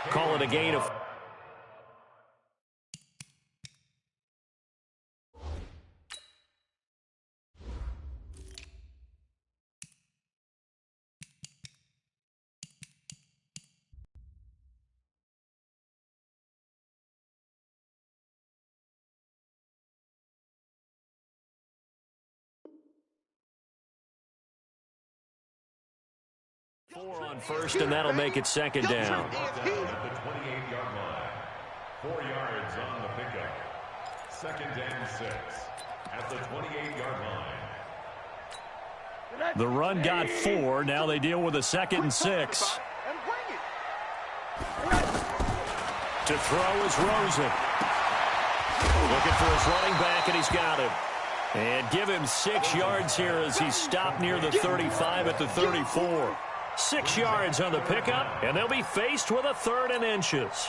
Call it a gain of... Four on first, and that'll make it second down. At the 28-yard line. 4 yards on the pickup. Second down 6. At the 28-yard line. The run got 4. Now they deal with a 2nd and 6. To throw is Rosen. Looking for his running back, and he's got him. And give him 6 yards here as he's stopped near the 35 at the 34. 6 yards on the pickup, and they'll be faced with a 3rd and inches.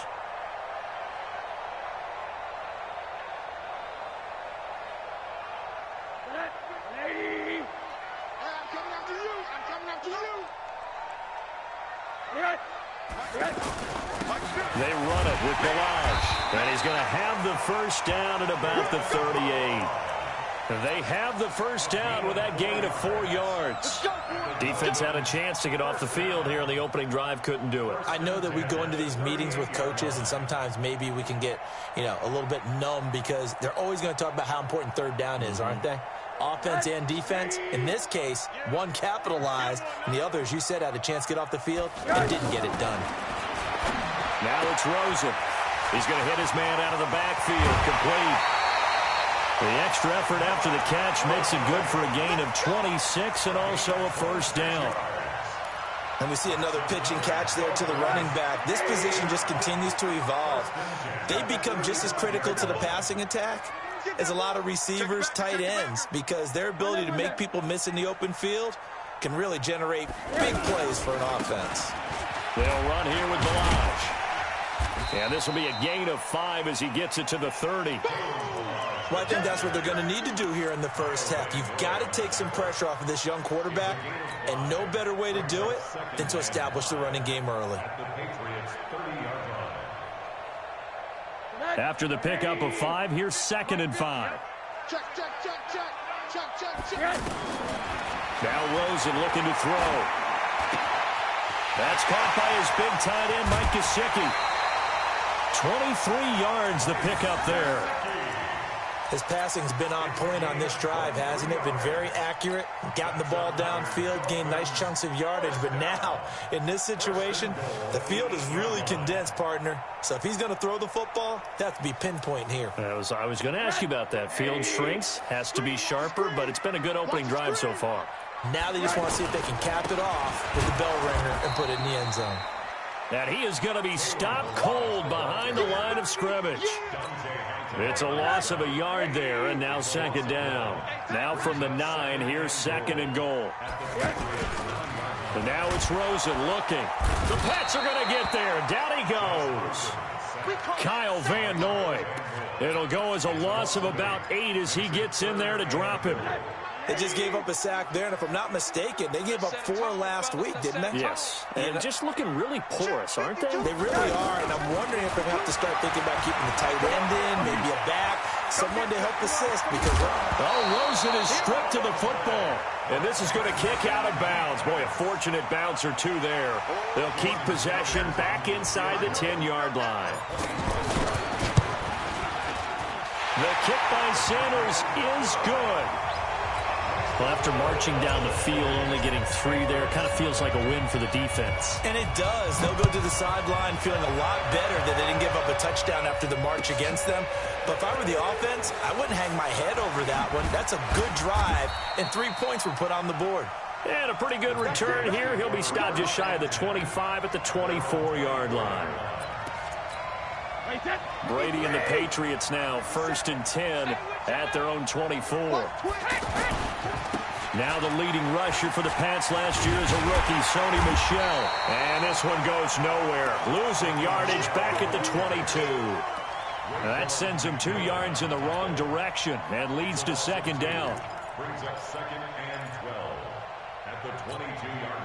They run it with Balaj, and he's going to have the first down at about the 38. They have the first down with that gain of 4 yards. Defense had a chance to get off the field here on the opening drive, couldn't do it. I know that we go into these meetings with coaches, and sometimes maybe we can get, a little bit numb because they're always going to talk about how important 3rd down is, aren't they? Offense and defense. In this case, one capitalized, and the other, as you said, had a chance to get off the field and didn't get it done. Now it's Rosen. He's going to hit his man out of the backfield, complete. The extra effort after the catch makes it good for a gain of 26 and also a first down. And we see another pitch and catch there to the running back. This position just continues to evolve. They become just as critical to the passing attack as a lot of receivers, tight ends, because their ability to make people miss in the open field can really generate big plays for an offense. They'll run here with Balaj. And this will be a gain of 5 as he gets it to the 30. Well, I think that's what they're going to need to do here in the first half. You've got to take some pressure off of this young quarterback, and no better way to do it than to establish the running game early. After the pickup of 5, here's 2nd and 5. Check. Now Rosen looking to throw. That's caught by his big tight end, Mike Gesicki. 23 yards the pickup there. His passing's been on point on this drive, hasn't it? Been very accurate, gotten the ball downfield, gained nice chunks of yardage. But now, in this situation, the field is really condensed, partner. So if he's going to throw the football, that has to be pinpoint here. I was going to ask you about that. Field shrinks, has to be sharper, but it's been a good opening drive so far. Now they just want to see if they can cap it off with the bell ringer and put it in the end zone. And he is going to be stopped cold behind the line of scrimmage. It's a loss of a yard there, and now 2nd down. Now from the 9, here's 2nd and goal. And now it's Rosen looking. The Pats are going to get there. Down he goes. Kyle Van Noy. It'll go as a loss of about 8 as he gets in there to drop him. They just gave up a sack there, and if I'm not mistaken, they gave up 4 last week, didn't they? Yes. And just looking really porous, aren't they? They really are, and I'm wondering if they're going to have to start thinking about keeping the tight end in, maybe a back, someone to help assist, because... Rosen is stripped to the football, and this is going to kick out of bounds. Boy, a fortunate bounce or two there. They'll keep possession back inside the 10-yard line. The kick by Sanders is good. Well, after marching down the field, only getting 3 there, kind of feels like a win for the defense. And it does. They'll go to the sideline feeling a lot better that they didn't give up a touchdown after the march against them. But if I were the offense, I wouldn't hang my head over that one. That's a good drive, and 3 points were put on the board. And a pretty good return here. He'll be stopped just shy of the 25 at the 24-yard line. Brady and the Patriots now 1st and 10 at their own 24. Now the leading rusher for the Pats last year is a rookie, Sony Michel. And this one goes nowhere. Losing yardage back at the 22. That sends him 2 yards in the wrong direction and leads to 2nd down. Brings up 2nd and 12 at the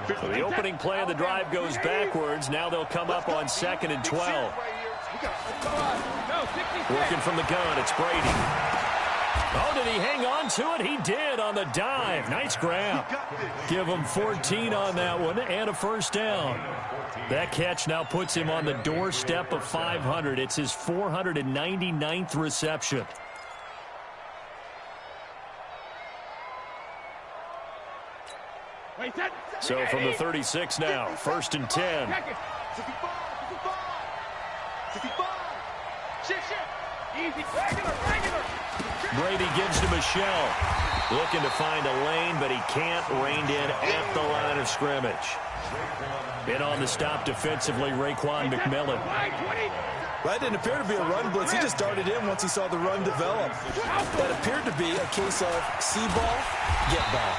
So the opening play of the drive goes backwards. Now they'll come up on 2nd and 12. Working from the gun, it's Brady. Oh, did he hang on to it? He did on the dive. Nice grab. Give him 14 on that one and a first down. That catch now puts him on the doorstep of 500. It's his 499th reception. So from the 36 now, 1st and 10. Brady gives to Michelle. Looking to find a lane, but he can't. Reined in at the line of scrimmage. In on the stop defensively, Raekwon McMillan. That didn't appear to be a run blitz. He just darted in once he saw the run develop. That appeared to be a case of see ball, get ball.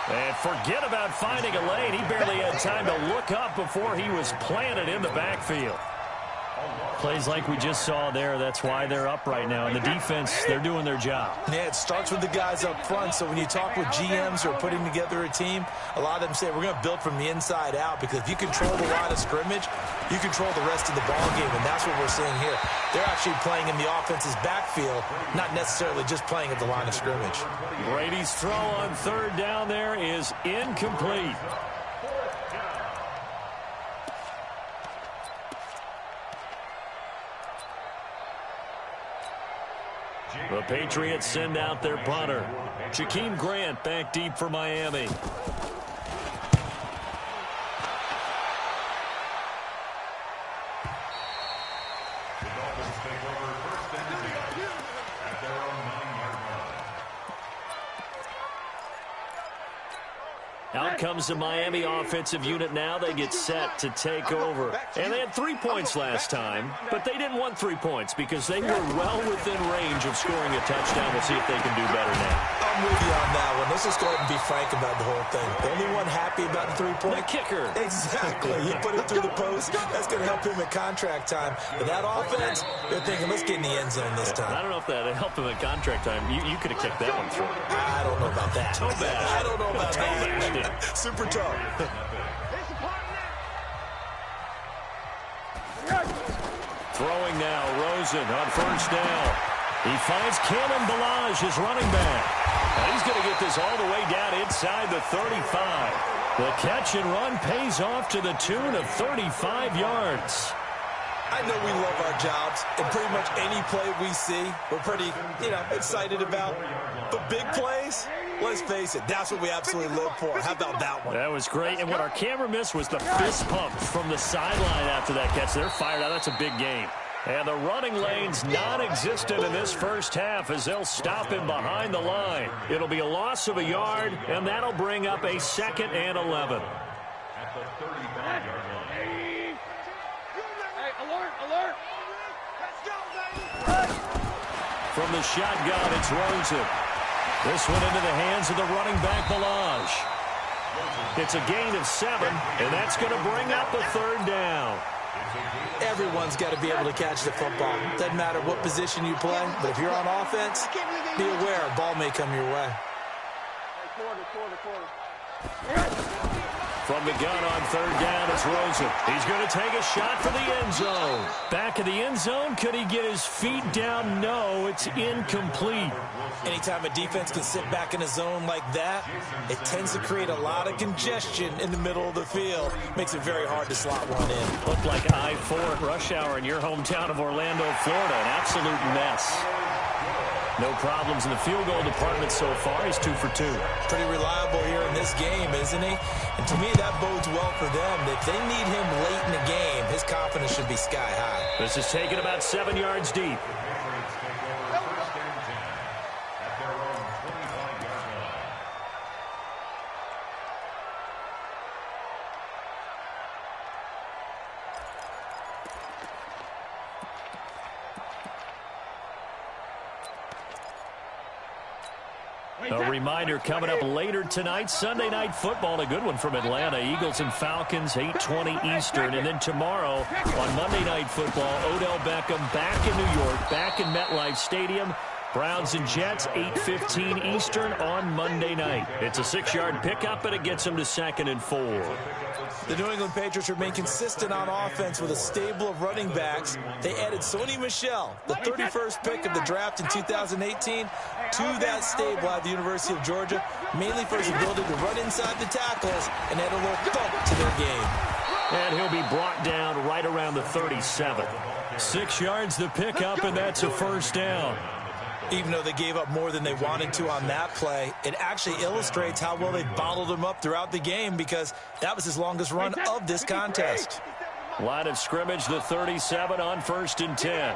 And forget about finding a lane. He barely had time to look up before he was planted in the backfield. Plays like we just saw there. That's why they're up right now. And the defense, they're doing their job. Yeah, it starts with the guys up front. So when you talk with GMs who are putting together a team, a lot of them say we're going to build from the inside out, because if you control the line of scrimmage, you control the rest of the ball game. And that's what we're seeing here. They're actually playing in the offense's backfield, not necessarily just playing at the line of scrimmage. Brady's throw on 3rd down there is incomplete. The Patriots send out their punter. Jakeem Grant back deep for Miami. Out comes the Miami offensive unit now. They get set to take over. And they had 3 points last time, but they didn't want 3 points because they were well within range of scoring a touchdown. We'll see if they can do better now. I'm with you on that one. Let's just go ahead and be frank about the whole thing. The only one happy about the 3-point? The kicker. Exactly. He put it through the post. That's going to help him at contract time. But that offense, they're thinking, let's get in the end zone this time. I don't know if that helped him at contract time. You could have kicked that one through. I don't know about that. Toe bash. I don't know about that. Super toe. Throwing now, Rosen on 1st down. He finds Kalen Ballage, his running back. And he's going to get this all the way down inside the 35. The catch and run pays off to the tune of 35 yards. I know we love our jobs, and pretty much any play we see, we're pretty, excited about. But big plays, let's face it, that's what we absolutely live for. How about that one? That was great. And what our camera missed was the fist pump from the sideline after that catch. They're fired out. That's a big game. And the running lane's non-existent in this first half as they'll stop him behind the line. It'll be a loss of a yard, and that'll bring up a 2nd and 11. At the 35-yard line. Hey, alert! From the shotgun, it's Rosen. This one into the hands of the running back, Ballage. It's a gain of 7, and that's going to bring up a 3rd down. Everyone's got to be able to catch the football. Doesn't matter what position you play, but if you're on offense, be aware a ball may come your way. From the gun on 3rd down, it's Rosen. He's going to take a shot for the end zone. Back of the end zone, could he get his feet down? No, it's incomplete. Anytime a defense can sit back in a zone like that, it tends to create a lot of congestion in the middle of the field. Makes it very hard to slot one in. Looked like I-4 at rush hour in your hometown of Orlando, Florida. An absolute mess. No problems in the field goal department so far. He's 2 for 2. Pretty reliable here in this game, isn't he? And to me, that bodes well for them. If they need him late in the game, his confidence should be sky high. This is taken about 7 yards deep. A reminder coming up later tonight, Sunday Night Football, a good one from Atlanta. Eagles and Falcons, 8:20 Eastern. And then tomorrow on Monday Night Football, Odell Beckham back in New York, back in MetLife Stadium Browns and Jets, 8:15 Eastern on Monday night. It's a 6-yard pickup, and it gets them to 2nd and 4. The New England Patriots remain consistent on offense with a stable of running backs. They added Sony Michel, the 31st pick of the draft in 2018, to that stable at the University of Georgia, mainly for his ability to run inside the tackles and add a little thump to their game. And he'll be brought down right around the 37. 6 yards the pickup, and that's a first down. Even though they gave up more than they wanted to on that play, it actually illustrates how well they bottled him up throughout the game, because that was his longest run of this contest. Line of scrimmage, the 37 on 1st and 10.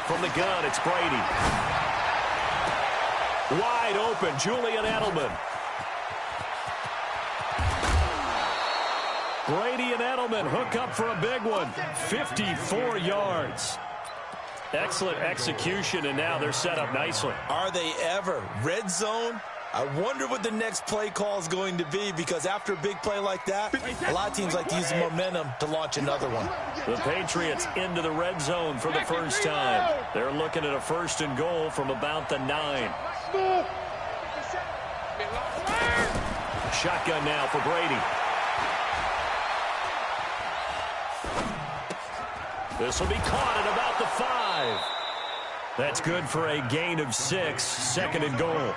From the gun, it's Brady. Wide open, Julian Edelman. Brady and Edelman hook up for a big one. 54 yards. Excellent execution, and now they're set up nicely. Are they ever? Red zone? I wonder what the next play call is going to be, because after a big play like that, a lot of teams like to use the momentum to launch another one. The Patriots into the red zone for the first time. They're looking at a 1st and goal from about the 9. Shotgun now for Brady. This will be caught at about the 5. That's good for a gain of 6, 2nd and goal.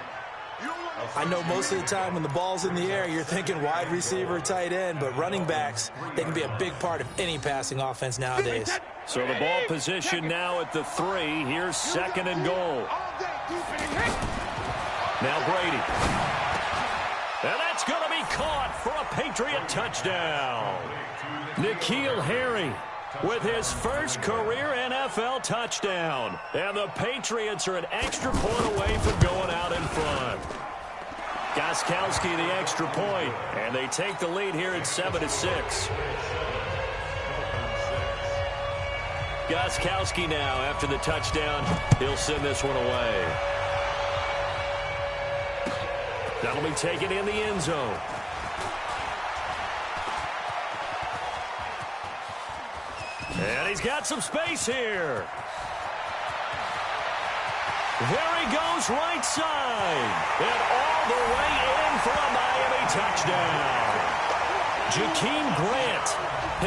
I know most of the time when the ball's in the air, you're thinking wide receiver, tight end, but running backs, they can be a big part of any passing offense nowadays. So the ball position now at the 3. Here's 2nd and goal. Now Brady. And that's going to be caught for a Patriot touchdown. N'Keal Harry with his first career NFL touchdown. And the Patriots are an extra point away from going out in front. Gostkowski the extra point, and they take the lead here at 7-6. Gostkowski now, after the touchdown, he'll send this one away. That'll be taken in the end zone. And he's got some space here. There he goes, right side. And all the way in for a Miami touchdown. Jakeem Grant,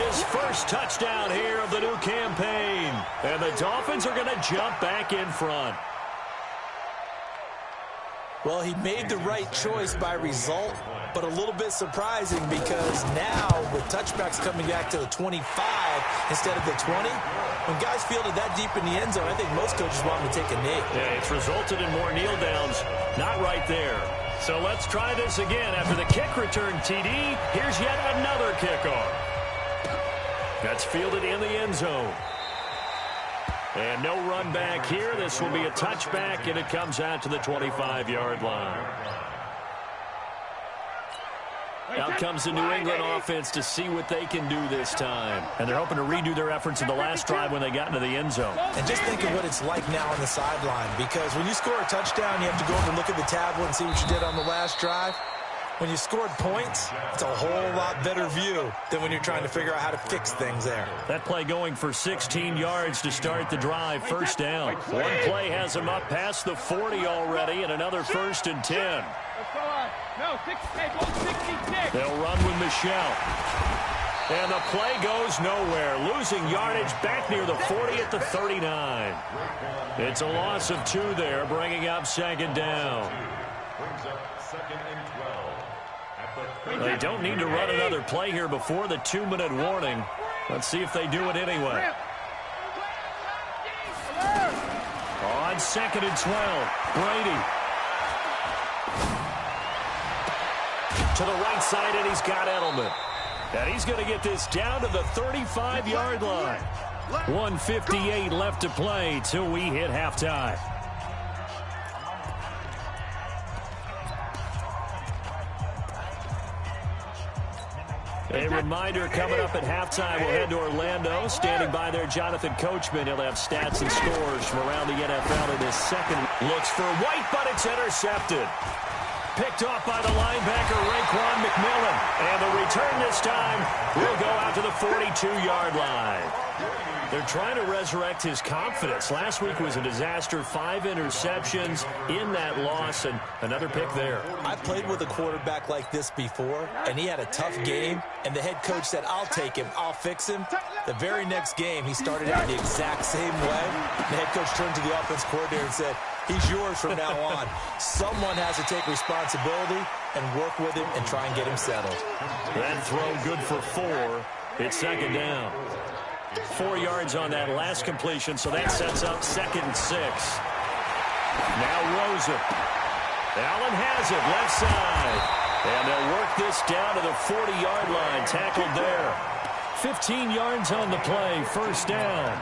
his first touchdown here of the new campaign. And the Dolphins are going to jump back in front. Well, he made the right choice by result, but a little bit surprising, because now with touchbacks coming back to the 25 instead of the 20, when guys fielded that deep in the end zone, I think most coaches want them to take a knee. Yeah, it's resulted in more kneel downs. Not right there. So let's try this again. After the kick return TD, here's yet another kickoff. That's fielded in the end zone. And no run back here. This will be a touchback, and it comes out to the 25-yard line. Out comes the New England offense to see what they can do this time. And they're hoping to redo their efforts in the last drive when they got into the end zone. And just think of what it's like now on the sideline, because when you score a touchdown, you have to go over and look at the tablet and see what you did on the last drive. When you scored points, it's a whole lot better view than when you're trying to figure out how to fix things there. That play going for 16 yards to start the drive. First down. One play has them up past the 40 already, and another 1st and 10. They'll run with Michel. And the play goes nowhere. Losing yardage back near the 40 at the 39. It's a loss of 2 there, bringing up 2nd down. They don't need to run another play here before the 2-minute warning. Let's see if they do it anyway. On 2nd and 12, Brady. To the right side, and he's got Edelman. And he's going to get this down to the 35-yard line. 1:58 left to play till we hit halftime. A reminder, coming up at halftime, we'll head to Orlando. Standing by there, Jonathan Coachman. He'll have stats and scores from around the NFL in his second. Looks for White, but it's intercepted. Picked off by the linebacker, Raekwon McMillan. And the return this time will go out to the 42-yard line. They're trying to resurrect his confidence. Last week was a disaster. 5 interceptions in that loss, and another pick there. I played with a quarterback like this before, and he had a tough game, and the head coach said, I'll take him, I'll fix him. The very next game, he started out the exact same way. The head coach turned to the offense coordinator and said, he's yours from now on. Someone has to take responsibility and work with him and try and get him settled. That throw good for 4. It's second down. 4 yards on that last completion, so that sets up 2nd and 6. Now Rosen. Allen has it, left side. And they'll work this down to the 40-yard line, tackled there. 15 yards on the play, first down.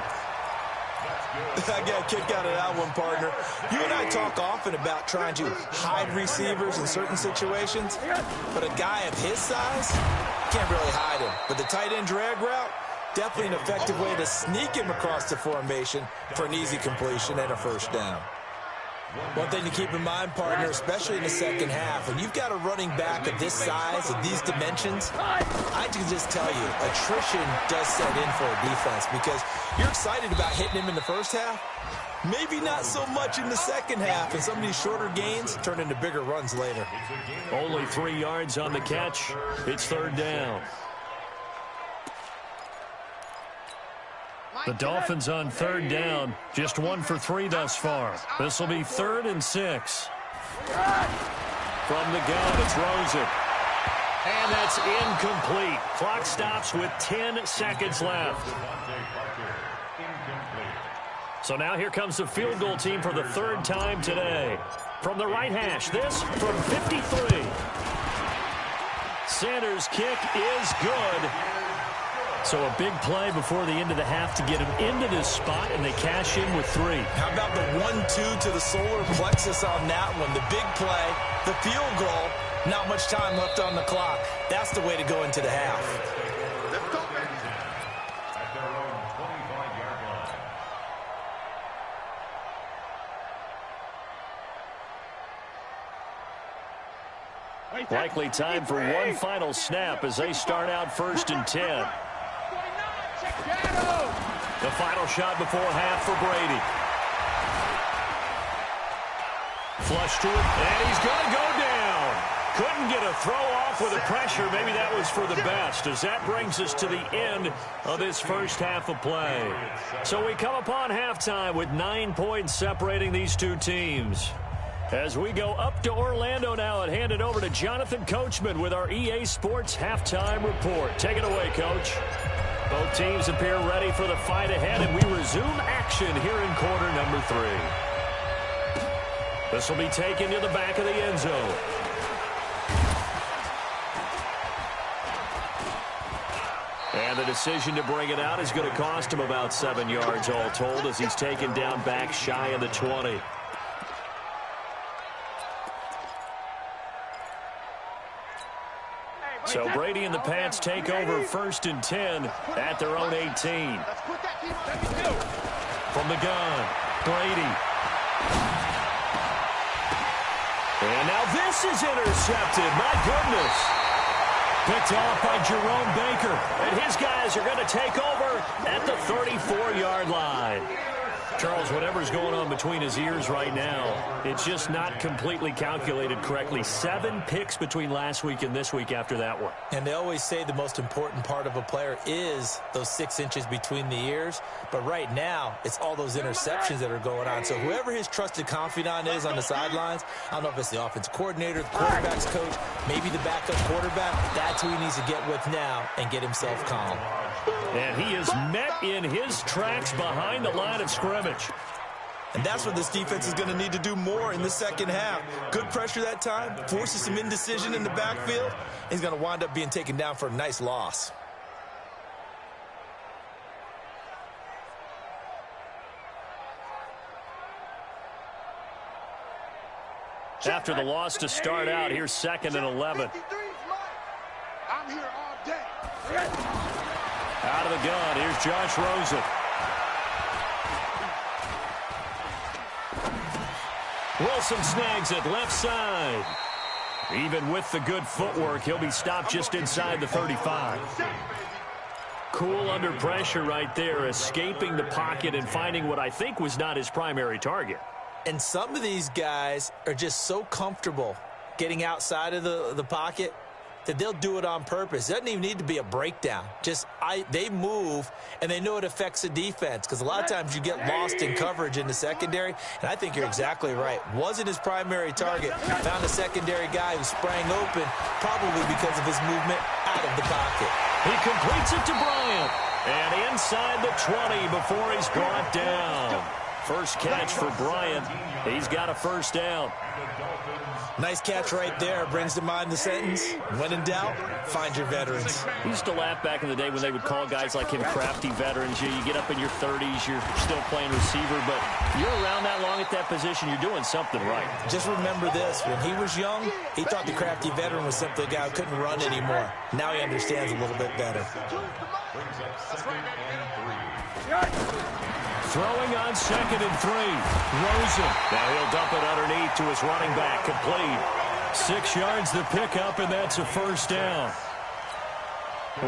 I got a kick out of that one, partner. You and I talk often about trying to hide receivers in certain situations, but a guy of his size can't really hide him. But the tight end drag route, definitely an effective way to sneak him across the formation for an easy completion and a first down. One thing to keep in mind, partner, especially in the second half, when you've got a running back of this size, of these dimensions, I can just tell you, attrition does set in for a defense because you're excited about hitting him in the first half, maybe not so much in the second half, and some of these shorter gains turn into bigger runs later. Only 3 yards on the catch. It's third down. The Dolphins on third down, just 1 for 3 thus far. This will be 3rd and 6. From the gun, it's Rosen. And that's incomplete. Clock stops with 10 seconds left. So now here comes the field goal team for the 3rd time today. From the right hash, this from 53. Sanders' kick is good. So a big play before the end of the half to get him into this spot, and they cash in with 3. How about the 1-2 to the solar plexus on that one? The big play, the field goal, not much time left on the clock. That's the way to go into the half. Likely time for one final snap as they start out 1st and 10. The final shot before half for Brady. Flush to it, and he's going to go down. Couldn't get a throw off with the pressure. Maybe that was for the best, as that brings us to the end of this first half of play. So we come upon halftime with 9 points separating these two teams. As we go up to Orlando now and hand it over to Jonathan Coachman with our EA Sports Halftime Report. Take it away, Coach. Both teams appear ready for the fight ahead, and we resume action here in quarter number 3. This will be taken to the back of the end zone. And the decision to bring it out is going to cost him about 7 yards all told as he's taken down back shy of the 20. So Brady and the Pats take over 1st and 10 at their own 18. From the gun, Brady. And now this is intercepted. My goodness. Picked off by Jerome Baker. And his guys are going to take over at the 34-yard line. Charles, whatever's going on between his ears right now, it's just not completely calculated correctly. 7 picks between last week and this week after that one. And they always say the most important part of a player is those 6 inches between the ears. But right now, it's all those interceptions that are going on. So whoever his trusted confidant is on the sidelines, I don't know if it's the offensive coordinator, the quarterback's coach, maybe the backup quarterback, that's who he needs to get with now and get himself calm. And he is met in his tracks behind the line of scrimmage. And that's what this defense is going to need to do more in the second half. Good pressure that time, forces some indecision in the backfield. He's going to wind up being taken down for a nice loss. After the loss to start out, here's 2nd and 11. I'm here all day. Out of the gun, here's Josh Rosen. Wilson snags it left side. Even with the good footwork, he'll be stopped just inside the 35. Cool under pressure right there, escaping the pocket and finding what I think was not his primary target. And some of these guys are just so comfortable getting outside of the pocket that they'll do it on purpose. It doesn't even need to be a breakdown. They move, and they know it affects the defense, because a lot of times you get lost in coverage in the secondary, and I think you're exactly right. Wasn't his primary target. Found a secondary guy who sprang open, probably because of his movement out of the pocket. He completes it to Bryant, and inside the 20 before he's brought down. First catch for Bryant. He's got a first down. Nice catch right there. Brings to mind the sentence, when in doubt, find your veterans. We used to laugh back in the day when they would call guys like him crafty veterans. You get up in your 30s, you're still playing receiver, but you're around that long at that position, you're doing something right. Just remember this. When he was young, he thought the crafty veteran was simply a guy who couldn't run anymore. Now he understands a little bit better. Throwing on 2nd and 3. Rosen. Now he'll dump it underneath to his running back. Complete. 6 yards the pickup, and that's a first down.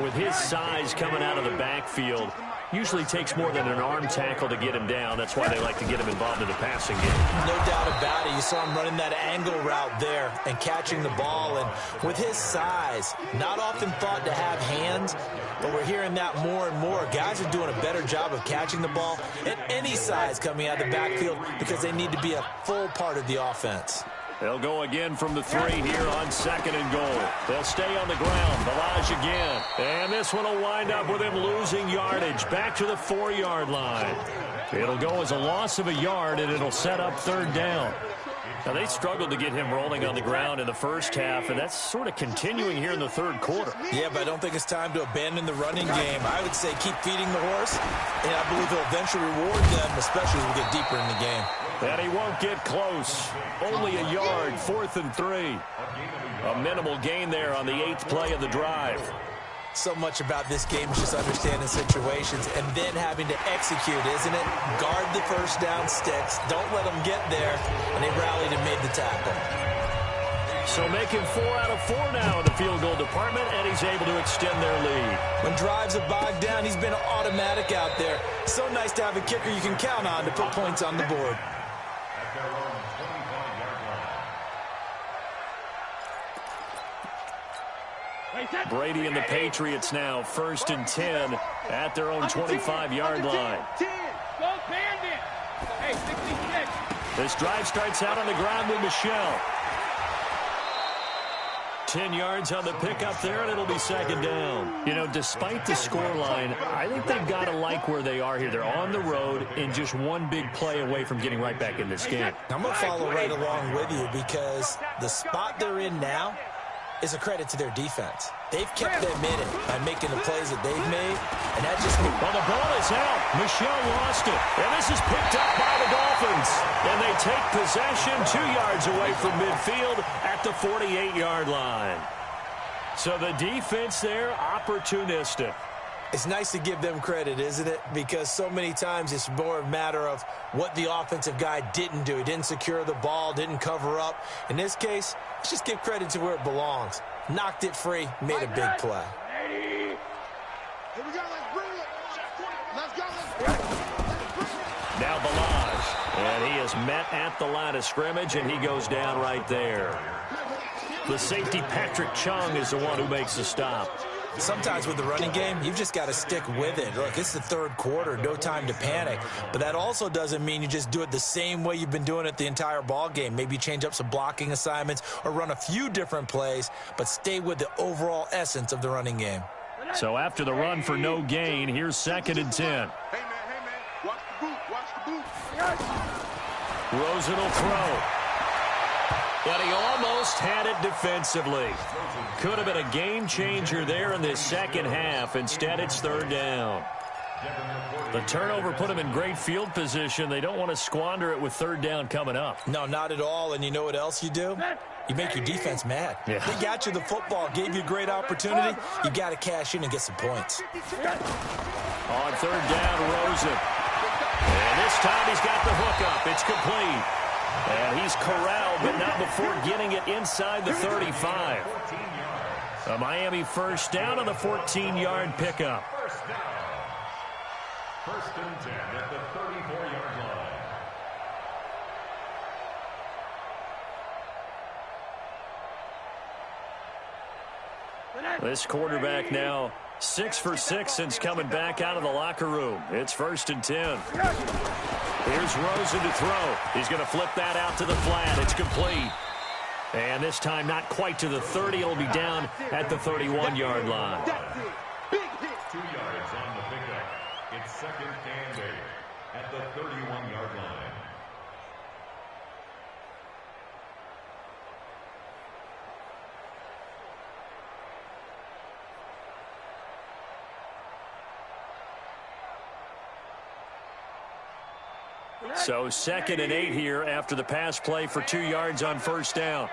With his size coming out of the backfield, usually takes more than an arm tackle to get him down. That's why they like to get him involved in the passing game. No doubt about it. You saw him running that angle route there and catching the ball. And with his size, not often thought to have hands, but we're hearing that more and more. Guys are doing a better job of catching the ball at any size coming out of the backfield because they need to be a full part of the offense. They'll go again from the 3 here on 2nd and goal. They'll stay on the ground. Balaj again. And this one will wind up with him losing yardage back to the 4-yard line. It'll go as a loss of a yard, and it'll set up 3rd down. Now, they struggled to get him rolling on the ground in the first half, and that's sort of continuing here in the 3rd quarter. Yeah, but I don't think it's time to abandon the running game. I would say keep feeding the horse, and I believe he'll eventually reward them, especially as we get deeper in the game. And he won't get close. Only a yard, 4th and 3. A minimal gain there on the 8th play of the drive. So much about this game is just understanding situations and then having to execute, isn't it? Guard the first down sticks. Don't let them get there. And they rallied and made the tackle. So making 4 out of 4 now in the field goal department, and he's able to extend their lead. When drives are bogged down, he's been automatic out there. So nice to have a kicker you can count on to put points on the board. Brady and the Patriots now 1st and 10 at their own 25-yard line. This drive starts out on the ground with Michel. 10 yards on the pickup there, and it'll be 2nd down. You know, despite the scoreline, I think they've got to like where they are here. They're on the road and just one big play away from getting right back in this game. I'm going to follow right along with you because the spot they're in now is a credit to their defense. They've kept them in it by making the plays that they've made, and that just... Well, the ball is out. Michel lost it, and this is picked up by the Dolphins. And they take possession 2 yards away from midfield at the 48-yard line. So the defense there, opportunistic. It's nice to give them credit, isn't it? Because so many times it's more a matter of what the offensive guy didn't do. He didn't secure the ball, didn't cover up. In this case, let's just give credit to where it belongs. Knocked it free, made a big play. Here we go, let's bring it. Let's go, let's bring it. Now Balaj, and he is met at the line of scrimmage, and he goes down right there. The safety, Patrick Chung, is the one who makes the stop. Sometimes with the running game, you've just got to stick with it. Look, it's the 3rd quarter, no time to panic. But that also doesn't mean you just do it the same way you've been doing it the entire ball game. Maybe change up some blocking assignments or run a few different plays, but stay with the overall essence of the running game. So after the run for no gain, here's 2nd and 10. Hey, man, watch the boot, watch the boot. Rosen will throw. But he almost had it defensively. Could have been a game changer there in this 2nd half. Instead, it's 3rd down. The turnover put him in great field position. They don't want to squander it with 3rd down coming up. No, not at all. And you know what else you do? You make your defense mad. Yeah. They got you the football, gave you a great opportunity. You got to cash in and get some points. On 3rd down, Rosen. And this time he's got the hook up. It's complete. And he's corralled, but not before getting it inside the 35. A Miami first down on the 14-yard pickup. First and 10 at the 34-yard line. This quarterback now 6 for 6 since coming back out of the locker room. It's first and 10. Here's Rosen to throw. He's going to flip that out to the flat. It's complete. And this time not quite to the 30. It'll be down at the 31-yard line. 2 yards on the pickup. It's second and 8 at the 31-yard line. So second and 8 here after the pass play for 2 yards on first down.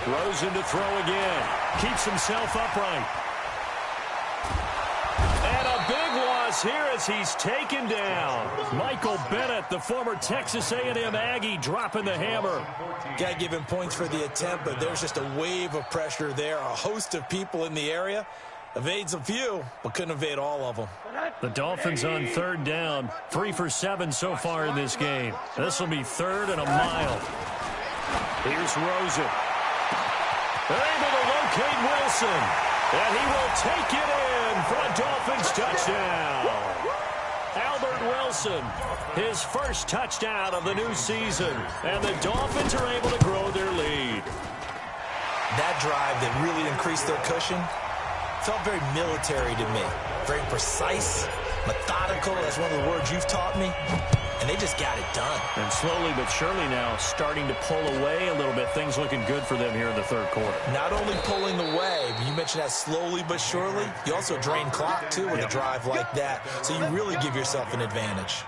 Rosen to throw again. Keeps himself upright. And a big loss here as he's taken down. Michael Bennett, the former Texas A&M Aggie, dropping the hammer. Got to give him points for the attempt, but there's just a wave of pressure there. A host of people in the area. Evades a few, but couldn't evade all of them. The Dolphins on third down. 3 for 7 so far in this game. This will be third and a mile. Here's Rosen. They're able to locate Wilson. And he will take it in for a Dolphins touchdown. Albert Wilson, his first touchdown of the new season. And the Dolphins are able to grow their lead. That drive that really increased their cushion felt very military to me. Very precise, methodical. That's one of the words you've taught me. And they just got it done. And slowly but surely now starting to pull away a little bit. Things looking good for them here in the third quarter. Not only pulling away, but you mentioned that slowly but surely. You also drain clock, too, with a drive like that. So you really give yourself an advantage.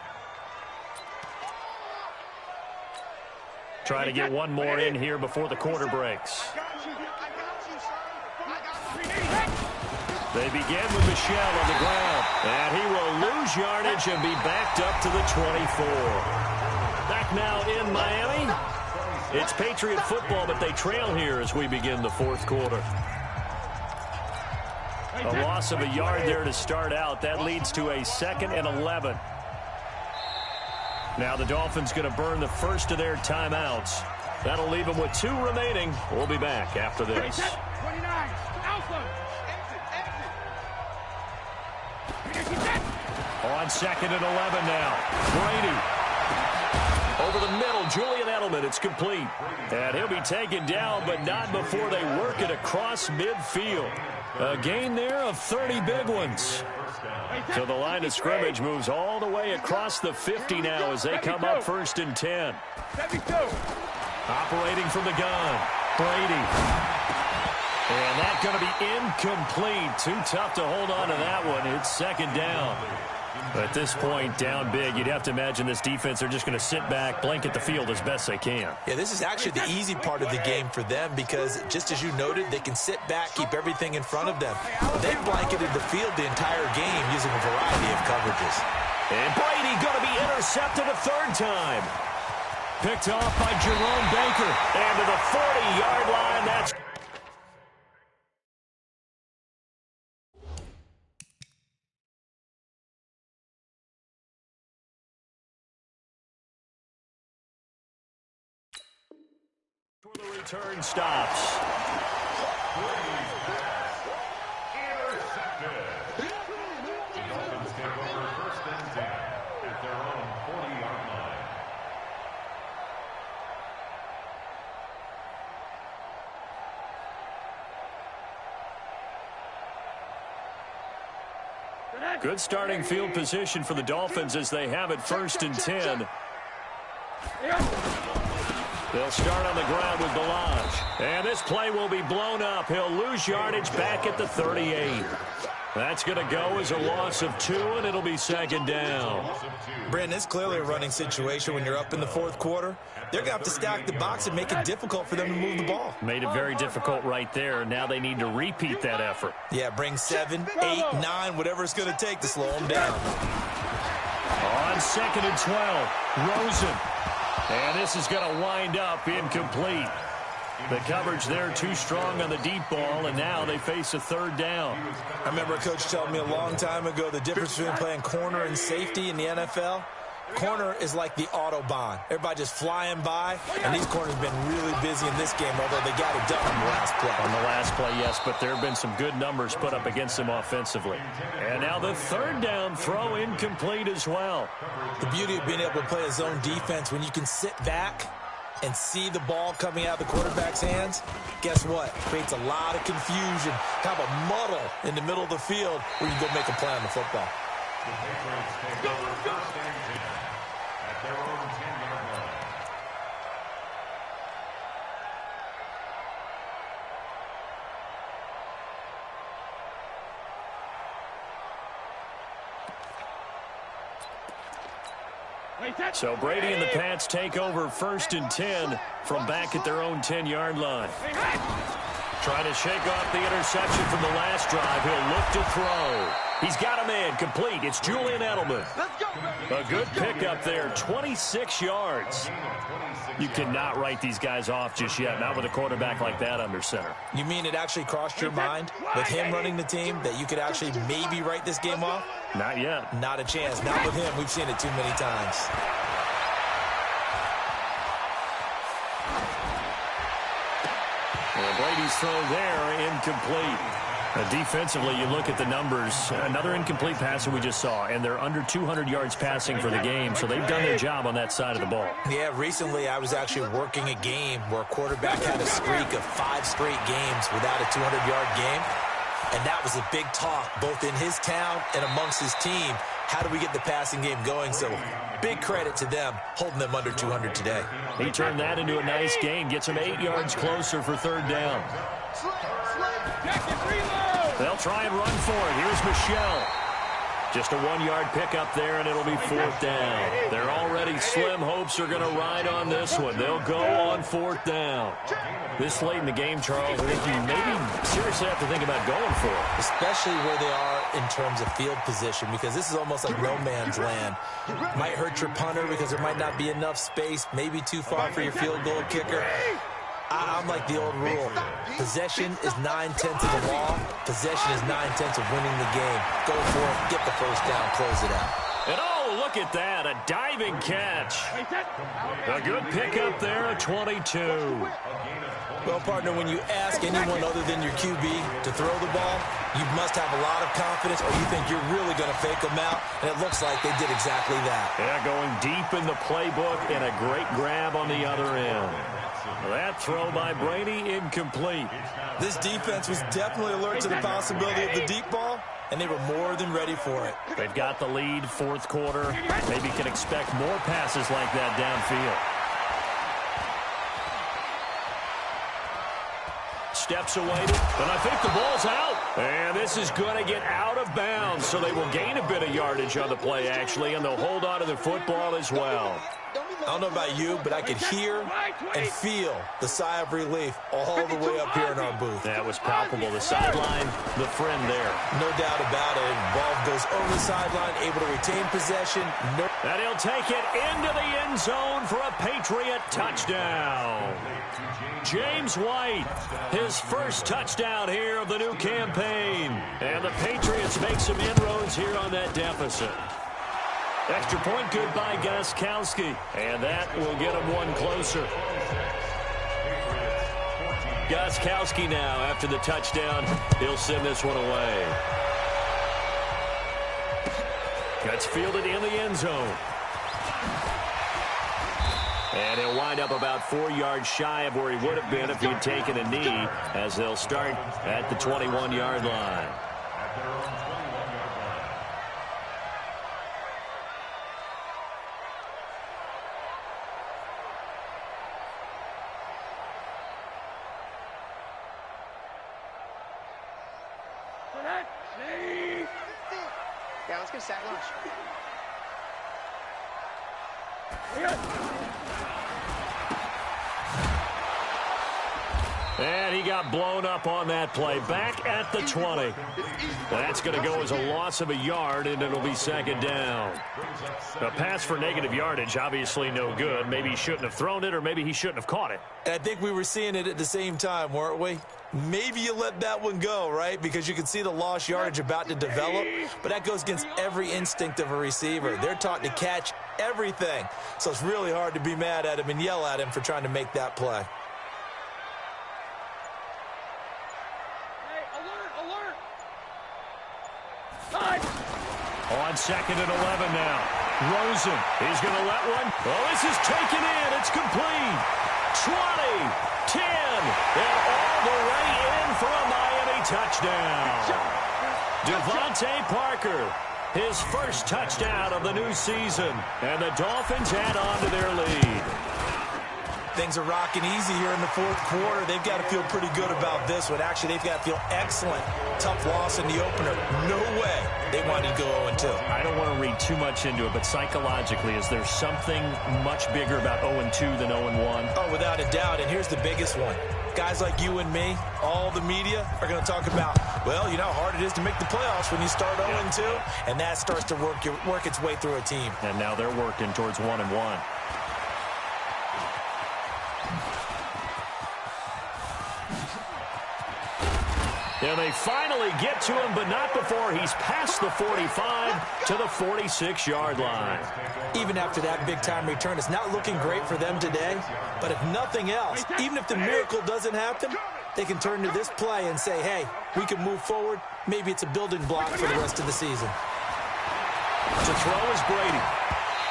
Try to get one more in here before the quarter breaks. They begin with Michel on the ground. And he will lose yardage and be backed up to the 24. Back now in Miami. It's Patriot football, but they trail here as we begin the fourth quarter. A loss of a yard there to start out. That leads to a 2nd and 11. Now the Dolphins going to burn the first of their timeouts. That'll leave them with 2 remaining. We'll be back after this. 29, Alpha. On 2nd and 11 now. Brady. Over the middle, Julian Edelman. It's complete. And he'll be taken down, but not before they work it across midfield. A gain there of 30 big ones. So the line of scrimmage moves all the way across the 50 now as they come up 1st and 10. Operating from the gun. Brady. And that's going to be incomplete. Too tough to hold on to that one. It's 2nd down. At this point, down big, you'd have to imagine this defense are just going to sit back, blanket the field as best they can. Yeah, this is actually the easy part of the game for them because, just as you noted, they can sit back, keep everything in front of them. They've blanketed the field the entire game using a variety of coverages. And Brady going to be intercepted a 3rd time. Picked off by Jerome Baker. And to the 40-yard line, that's... The return stops. Intercepted. The Dolphins take over 1st and 10 at their own 40-yard line. Good starting field position for the Dolphins as they have it 1st and 10. They'll start on the ground with Balaj. And this play will be blown up. He'll lose yardage back at the 38. That's going to go as a loss of 2, and it'll be 2nd down. Brandon, it's clearly a running situation when you're up in the 4th quarter. They're going to have to stack the box and make it difficult for them to move the ball. Made it very difficult right there. Now they need to repeat that effort. Yeah, bring 7, 8, 9, whatever it's going to take to slow them down. On second and 12. Rosen. And this is going to wind up incomplete. The coverage there too strong on the deep ball, and now they face a third down. I remember a coach telling me a long time ago the difference between playing corner and safety in the NFL. Corner is like the Autobahn. Everybody just flying by, and these corners have been really busy in this game, although they got it done on the last play. On the last play, yes, but there have been some good numbers put up against them offensively. And now the third down throw incomplete as well. The beauty of being able to play a zone defense when you can sit back and see the ball coming out of the quarterback's hands, guess what? Creates a lot of confusion, kind of a muddle in the middle of the field where you can go make a play on the football. The Patriots take over first and 10 at their own 10-yard line. So Brady and the Pats take over first and 10 from back at their own 10-yard line. Trying to shake off the interception from the last drive. He'll look to throw. He's got a man complete. It's Julian Edelman. A good pickup there, 26 yards. You cannot write these guys off just yet, not with a quarterback like that under center. You mean it actually crossed your mind with him running the team that you could actually maybe write this game off? Not yet. Not a chance. Not with him. We've seen it too many times. Well, Brady's throw there, incomplete. Defensively, you look at the numbers. Another incomplete pass that we just saw, and they're under 200 yards passing for the game, so they've done their job on that side of the ball. Yeah, recently I was actually working a game where a quarterback had a streak of 5 straight games without a 200-yard game, and that was a big talk both in his town and amongst his team. How do we get the passing game going? So big credit to them holding them under 200 today. He turned that into a nice gain, gets him 8 yards closer for third down. They'll try and run for it. Here's Michelle. Just a 1-yard pickup there, and it'll be fourth down. Their already slim hopes are going to ride on this one. They'll go on fourth down. This late in the game, Charles, I think you maybe seriously have to think about going for it. Especially where they are in terms of field position, because this is almost like no man's land. Might hurt your punter because there might not be enough space, maybe too far for your field goal kicker. I'm like the old rule. Possession is 9/10 of the law. Possession is 9/10 of winning the game. Go for it, get the first down, close it out. And oh, look at that, a diving catch. A good pickup there, a 22. Well, partner, when you ask anyone other than your QB to throw the ball, you must have a lot of confidence or you think you're really going to fake them out, and it looks like they did exactly that. Yeah, going deep in the playbook and a great grab on the other end. That throw by Brady, incomplete. This defense was definitely alert to the possibility of the deep ball, and they were more than ready for it. They've got the lead, fourth quarter. Maybe can expect more passes like that downfield. Steps awaited, and I think the ball's out. And this is going to get out of bounds, so they will gain a bit of yardage on the play, actually, and they'll hold on to the football as well. I don't know about you, but I could hear and feel the sigh of relief all the way up here in our booth. That was palpable. The sideline, the friend there. No doubt about it. Ball goes over the sideline, able to retain possession. And he'll take it into the end zone for a Patriot touchdown. James White, his first touchdown here of the new campaign. And the Patriots make some inroads here on that deficit. Extra point good by Gostkowski, and that will get him one closer. Gostkowski now, after the touchdown, he'll send this one away. Gets fielded in the end zone. And he'll wind up about 4 yards shy of where he would have been if he'd taken a knee, as they'll start at the 21-yard line. Yeah, let's get a sack lunch. And he got blown up on that play. Back at the 20. That's going to go as a loss of a yard, and it'll be second down. A pass for negative yardage, obviously no good. Maybe he shouldn't have thrown it, or maybe he shouldn't have caught it. And I think we were seeing it at the same time, weren't we? Maybe you let that one go, right? Because you can see the lost yardage about to develop, but that goes against every instinct of a receiver. They're taught to catch everything. So it's really hard to be mad at him and yell at him for trying to make that play. On second and 11 now. Rosen, he's going to let one. Oh, this is taken in. It's complete. 20, 10, and all the way in for a Miami touchdown. Devontae Parker, his first touchdown of the new season, and the Dolphins add on to their lead. Things are rocking easy here in the fourth quarter. They've got to feel pretty good about this one. Actually, they've got to feel excellent. Tough loss in the opener. No way they wanted to go 0-2. I don't want to read too much into it, but psychologically, is there something much bigger about 0-2 than 0-1? Oh, without a doubt, and here's the biggest one. Guys like you and me, all the media, are going to talk about, well, you know how hard it is to make the playoffs when you start 0-2, and that starts to work its way through a team. And now they're working towards 1-1. And they finally get to him, but not before he's past the 45 to the 46-yard line. Even after that big-time return, it's not looking great for them today. But if nothing else, even if the miracle doesn't happen, they can turn to this play and say, hey, we can move forward. Maybe it's a building block for the rest of the season. To throw is Brady.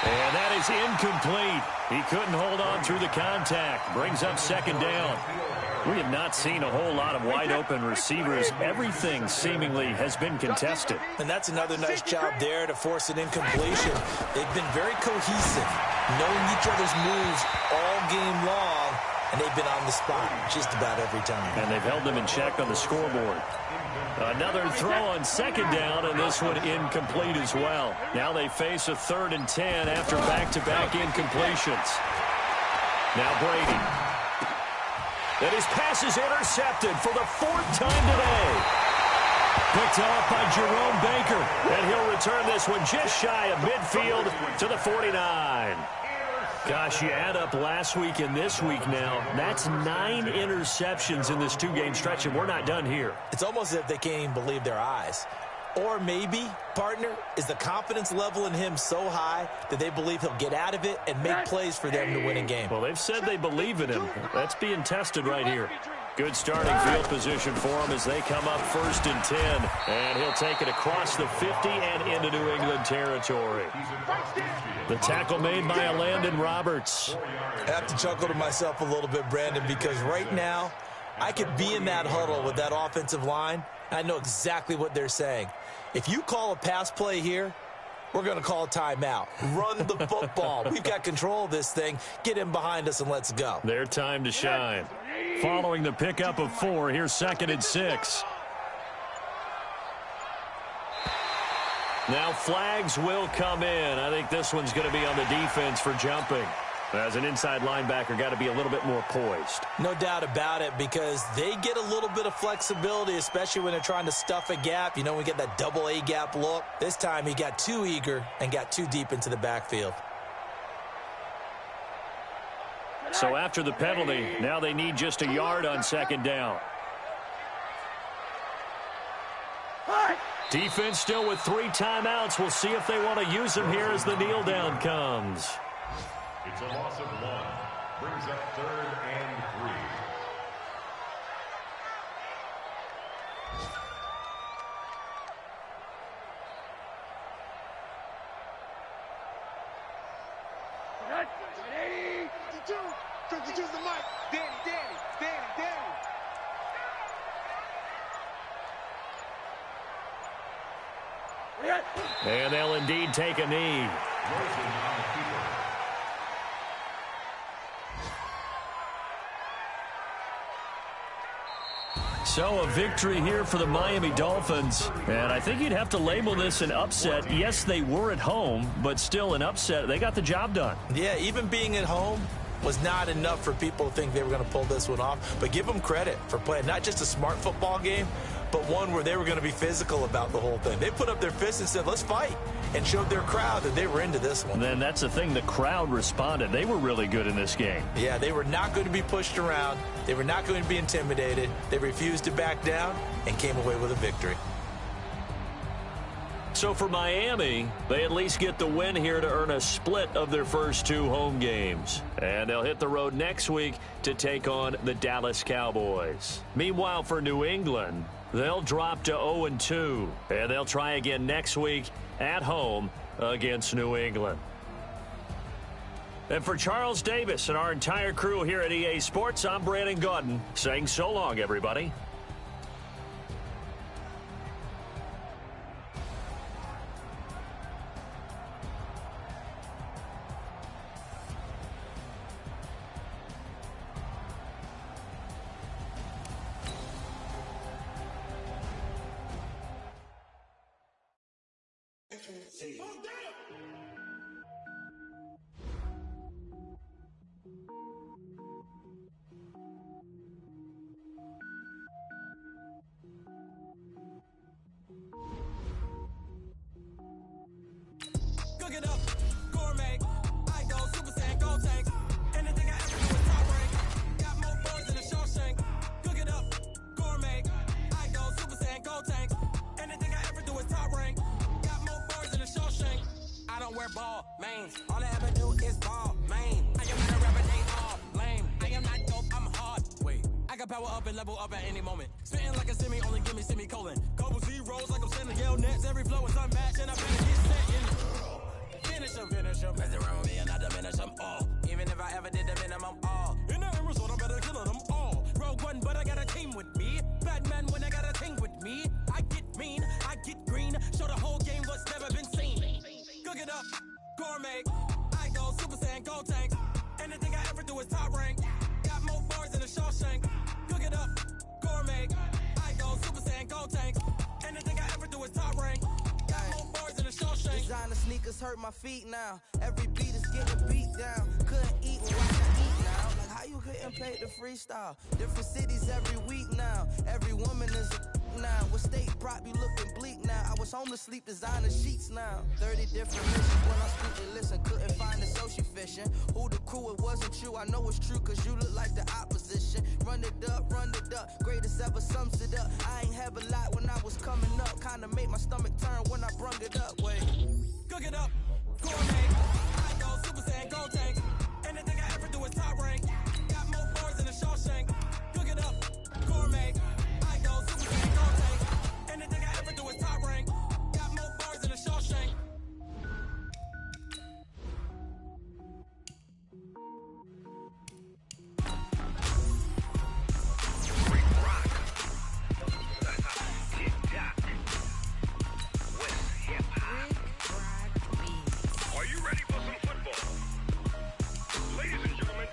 And that is incomplete. He couldn't hold on through the contact. Brings up second down. We have not seen a whole lot of wide-open receivers. Everything seemingly has been contested. And that's another nice job there to force an incompletion. They've been very cohesive, knowing each other's moves all game long, and they've been on the spot just about every time. And they've held them in check on the scoreboard. Another throw on second down, and this one incomplete as well. Now they face a 3rd and 10 after back-to-back incompletions. Now Brady. And his pass is intercepted for the 4th time today. Picked off by Jerome Baker. And he'll return this one just shy of midfield to the 49. Gosh, you add up last week and this week now. That's 9 interceptions in this 2-game stretch, and we're not done here. It's almost as if they can't even believe their eyes. Or maybe, partner, is the confidence level in him so high that they believe he'll get out of it and make plays for them to win a game. Well, they've said they believe in him. That's being tested right here. Good starting field position for him as they come up 1st and 10. And he'll take it across the 50 and into New England territory. The tackle made by Landon Roberts. I have to chuckle to myself a little bit, Brandon, because right now I could be in that huddle with that offensive line. I know exactly what they're saying. If you call a pass play here, we're going to call a timeout. Run the football. We've got control of this thing. Get him behind us and let's go. Their time to shine. Following the pickup of 4, here's 2nd and 6. Now flags will come in. I think this one's going to be on the defense for jumping. As an inside linebacker, got to be a little bit more poised. No doubt about it, because they get a little bit of flexibility, especially when they're trying to stuff a gap. You know, we get that double A gap look. This time he got too eager and got too deep into the backfield. So after the penalty, now they need just a yard on 2nd down. Defense still with 3 timeouts. We'll see if they want to use them here as the kneel down comes. It's a loss of 1. Brings up 3rd and 3. Fifty-two the mic. Danny. And they'll indeed take a knee. So a victory here for the Miami Dolphins. And I think you'd have to label this an upset. Yes, they were at home, but still an upset. They got the job done. Yeah, even being at home, was not enough for people to think they were going to pull this one off. But give them credit for playing not just a smart football game, but one where they were going to be physical about the whole thing. They put up their fists and said, let's fight, and showed their crowd that they were into this one. And then that's the thing, the crowd responded. They were really good in this game. Yeah, they were not going to be pushed around. They were not going to be intimidated. They refused to back down and came away with a victory. So for Miami, they at least get the win here to earn a split of their first 2 home games. And they'll hit the road next week to take on the Dallas Cowboys. Meanwhile, for New England, they'll drop to 0-2. And they'll try again next week at home against New England. And for Charles Davis and our entire crew here at EA Sports, I'm Brandon Gaudin saying so long, everybody. Cook it up, gourmet. I go Super Saiyan, go tank. Anything I ever do is top rank. Got more birds than a Shawshank. Cook it up, gourmet. I go Super Saiyan, go tank. Anything I ever do is top rank. Got more birds than a Shawshank. I don't wear ball mains. All I ever do is ball main. I am not a rapper, they all lame. I am not dope, I'm hard. Wait, I got power up and level up at any moment. Spitting like a semi, only give me semicolon. Couple zeros like I'm sending Yale Nets. Every flow is unmatched and I better get set in. Finish him. Mess around with me and I diminish them all. Even if I ever did the minimum all. In the Arizona, I better kill them all. Rogue One, but I got a team with me. Batman when I got a team with me. I get mean, I get green. Show the whole game what's never been seen. Cook it up, gourmet. I go Super Saiyan, go tank. Anything I ever do is top rank. Got more bars than a Shawshank. Cook it up, gourmet. I go Super Saiyan, go tank. Anything I ever do is top rank. Got more bars than a Shawshank. Designer sneakers hurt my feet now. Every beat is getting beat down. Couldn't eat what I can eat now. Like how you couldn't pay the freestyle. Different cities every week now. Every woman is a now. What state prop you looking bleak now? I was home to sleep, designer sheets now. 30 different missions when I speak and listen. Couldn't find the social fishing. Who the crew, it wasn't you. I know it's true cause you look like the opposition. Run it up, greatest ever sums it up. I ain't have a lot when I was coming up. Kinda made my stomach turn when I brung it up. Wait. Cook it up, gourmet. I go Super Saiyan, go tank. Anything I ever do is top rank. Got more bars than a Shawshank. Cook it up, gourmet. I go Super Saiyan, go tank. Anything I ever do is top rank. Got more bars than a Shawshank. Are you ready for some football? Ladies and gentlemen,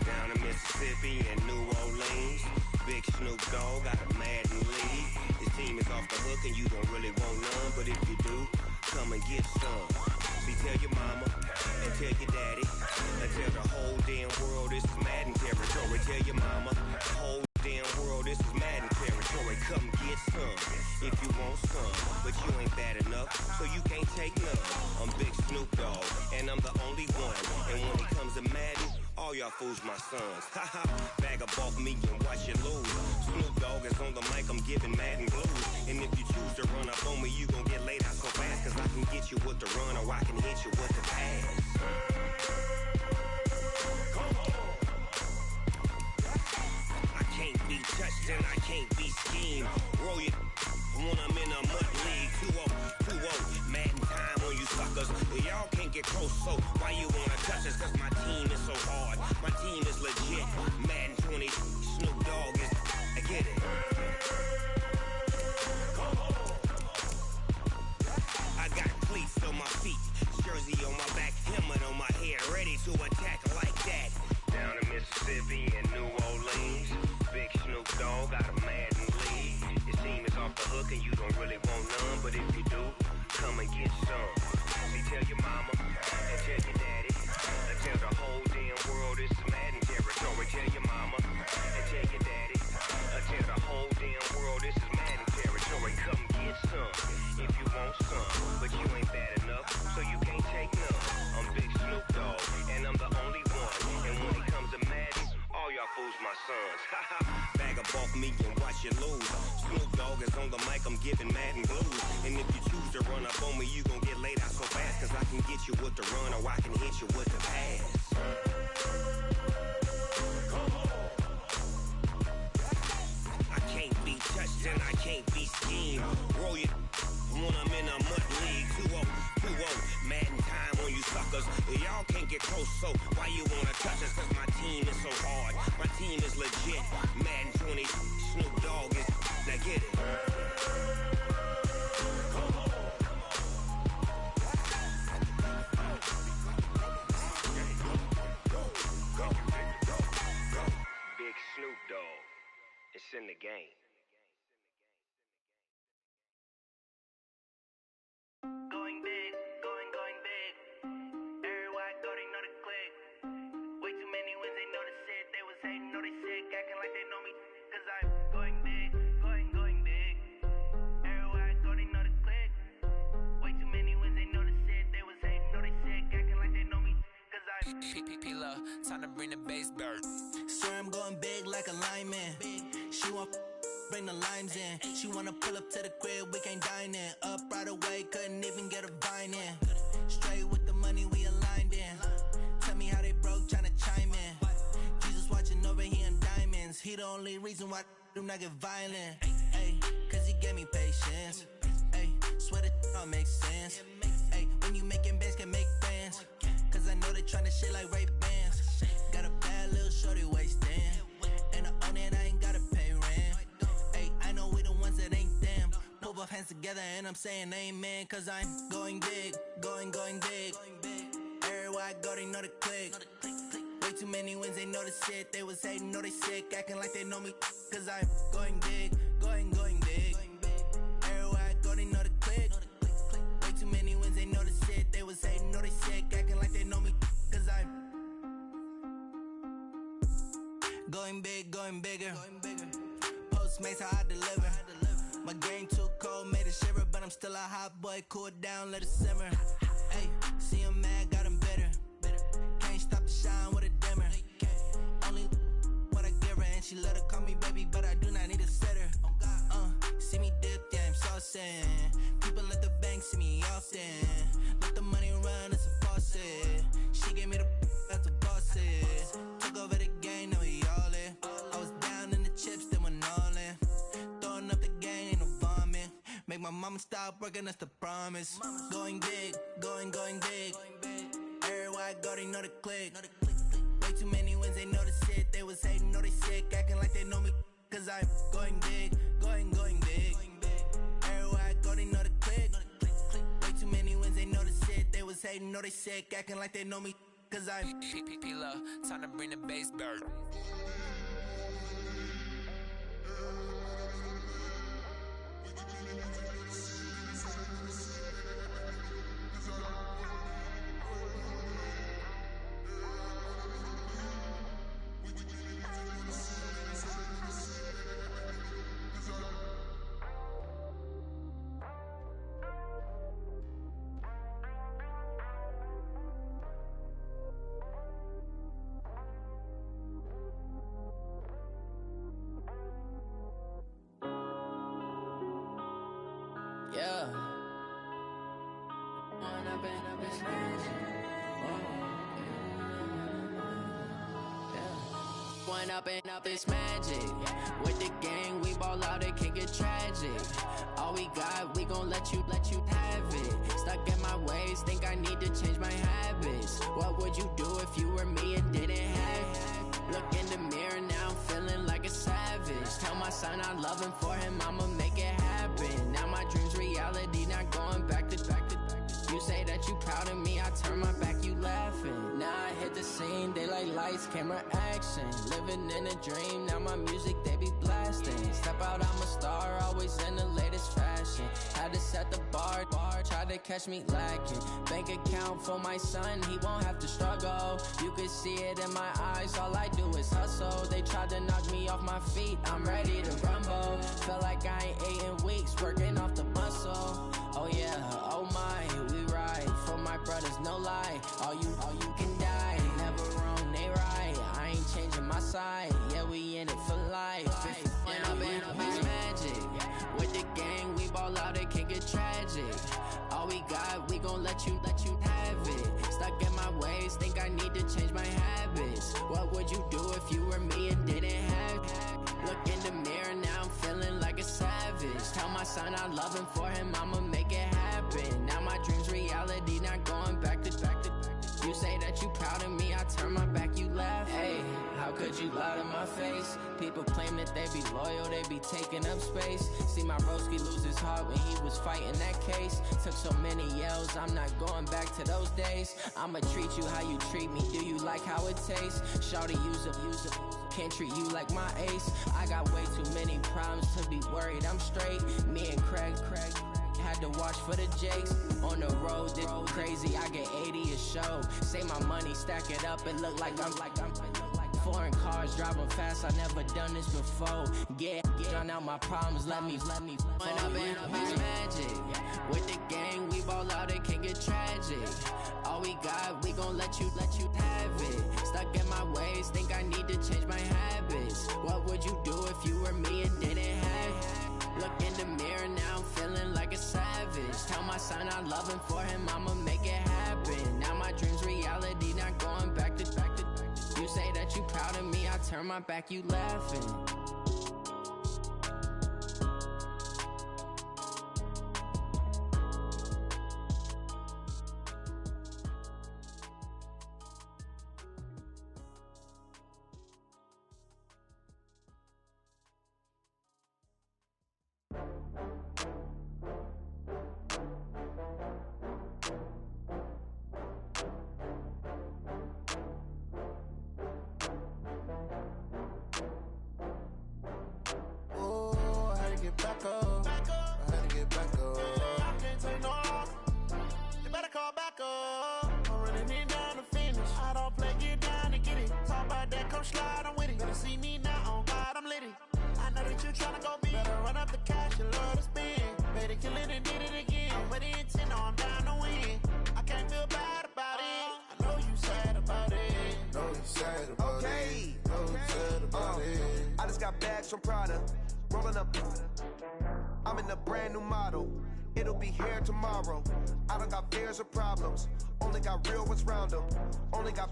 Down in Mississippi and New Orleans, Big Snoop Dogg got a Madden league. His team is off the hook and you don't really want none, but if you do, come and get some. See, tell your mama and tell your daddy and tell the whole damn world this is Madden territory. Tell your mama, the whole damn world this is Madden territory. Come get some if you want some, but you ain't bad enough, so you can't take none. I'm Big Snoop Dogg and I'm the only one. And when it comes to Madden, all y'all fools my sons. Haha, bag up off me and watch you lose. Snoop Dogg is on the mic, I'm giving Madden blues. And if you choose to run up on me, you gon' get laid out so fast. Cause I can get you with the run or I can hit you with the pass. I can't be touched and I can't be schemed. Roll you when I'm in a mud league. 2-0, Madden time on you suckers. Y'all can't get close, so why you wanna touch us? Cause my team is so hard. My team is legit. Madden 20, Snoop Dogg is, I get it. I got cleats on my feet, jersey on my back, helmet on my head, ready to attack like that. Down in Mississippi and New Orleans, Big Snoop Dogg got a Madden league. His team is off the hook and you don't really want none, up off me and watch you lose. Snoop Dogg is on the mic, I'm giving Madden blues. And if you choose to run up on me, you gon' get laid out so fast. Cause I can get you with the run or I can hit you with the pass. I can't be touched and I can't be schemed. Roll you when I'm in a mud league. 2-0, 2-0, Madden time on you suckers. Y'all can't get close, so why you wanna touch us? Cause my team is so hard, my team is legit. Madden 20, Snoop Dogg is, now get it. Big Snoop Dogg, it's in the game. Going big, going big. Everywhere I go, they know the click. Way too many wins, they know the shit. They was hating, know they sick, acting like they know me. Cause I'm going big, going big. Everywhere I go, they know the click. Way too many wins, they know the shit. They was hating, know they sick, acting like they know me. Cause I'm P-P-P-Lo, time to bring the bass bird. Swear I'm going big like a lineman. She want bring the limes in. She wanna pull up to the crib, we can't dine in. Up right away, couldn't even get a vine in. Straight with the money, we aligned in. Tell me how they broke, tryna chime in. Jesus watching over here in diamonds. He the only reason why I do not get violent. Ay, cause he gave me patience. Ay, swear that all makes sense. Ay, when you making bands, can make friends. Cause I know they tryna shit like Ray-Bans. Got a bad little shorty wasting. And I own it, I ain't gotta pay rent. I know we the ones that ain't them. Pull both hands together and I'm saying amen. Cause I'm going big, going big. Everywhere I go, they know the click. Way too many wins, they know the shit. They was hating, know they sick, acting like they know me. Cause I'm going big, going big. Everywhere I go, they know the click. Way too many wins, they know the shit. They was hating, know they sick, acting like they know me. Cause I'm going big, going bigger. Postmates how I deliver. My game too cold, made it shiver, but I'm still a hot boy. Cool it down, let it simmer. Hey, see him mad, got him bitter. Can't stop the shine with a dimmer. Only what I give her, and she let her call me baby, but I do not need a sitter. See me dip, yeah, I'm saucing. People at the bank see me often. Let the money run, it's a faucet. She gave me the that's a faucet. Took over the game, now we all in. I was down in the chips, then went all in. Throwing up the gang, ain't no vomit. Make my mama stop working, that's the promise. Going big, going big. Everywhere I go, they know the click. Way too many wins, they know the shit. They was hating, know they sick, acting like they know me. Cause I'm going big, going big. Everywhere I go, they know the click. Way too many wins, they know the shit. They was hating, know they sick, acting like they know me. Cause I'm P-P-P-Lo, time to bring the bass bird. Yeah. One up and up, it's magic. With the gang, we ball out, it can get tragic. All we got, we gon' let you have it. Stuck in my ways, think I need to change my habits. What would you do if you were me and didn't have it? Look in the mirror, now I'm feeling like a savage. Tell my son I love him, for him I'ma make it happen. Now my dream's reality, not going back to. You say that you proud of me, I turn my back, you laughing. Now I hit the scene, they like lights, camera, action. Living in a dream, now my music, they be blasting. Step out, I'm a star, always in the latest fashion. Had to set the bar, try to catch me lacking. Bank account for my son, he won't have to struggle. You can see it in my eyes, all I do is hustle. They tried to knock me off my feet, I'm ready to rumble. Feel like I ain't ate in weeks, working off the muscle. Oh yeah, oh my, we ride for my brothers, no lie. All you can die, never wrong, they right. I ain't changing my side, yeah, we in it for life. If gon' let you have it. Stuck in my ways, think I need to change my habits. What would you do if you were me and didn't have it? Look in the mirror, now I'm feeling like a savage. Tell my son I love him, for him I'ma make it happen. Now my dream's reality, not going back to. You say that you proud of me, I turn my back, you laugh. Hey, how could you lie to my face? People claim that they be loyal, they be taking up space. See my broski lose his heart when he was fighting that case. Took so many yells, I'm not going back to those days. I'ma treat you how you treat me, do you like how it tastes? Shawty, use a can't treat you like my ace. I got way too many problems to be worried, I'm straight. Me and Craig had to watch for the Jakes. On the road, this crazy, I get 80 a show. Say my money, stack it up, and look like I'm foreign cars, driving fast, I never done this before. Get drown out my problems, let me When up in it's magic. With the gang, we ball out, it can get tragic. All we got, we gon' let you have it. Stuck in my ways, think I need to change my habits. What would you do if you were me and didn't have it? Look in the mirror, now I'm feeling like a savage. Tell my son I love him, for him I'ma make it happen. Now my dream's reality, not going back to. You say that you proud of me, I turn my back, you laughing. Back up. I had to get back up. I can't take no loss. You better call back up. I'm running it down to finish. I don't play, get down to get it. Talk about that, come slide, I'm with it. Better see me now, on God, I'm litty. I know that you tryna go big. Better run up the cash, you love to spend. Better kill it and did it again. I'm with the intent, no, I'm down to win. I can't feel bad about it. I know you sad about it. Know you sad about it. Know you sad about it. I just got bags from Prada. Rolling up, I'm in a brand new model. It'll be here tomorrow. I don't got fears or problems. Only got real ones round them. Only got.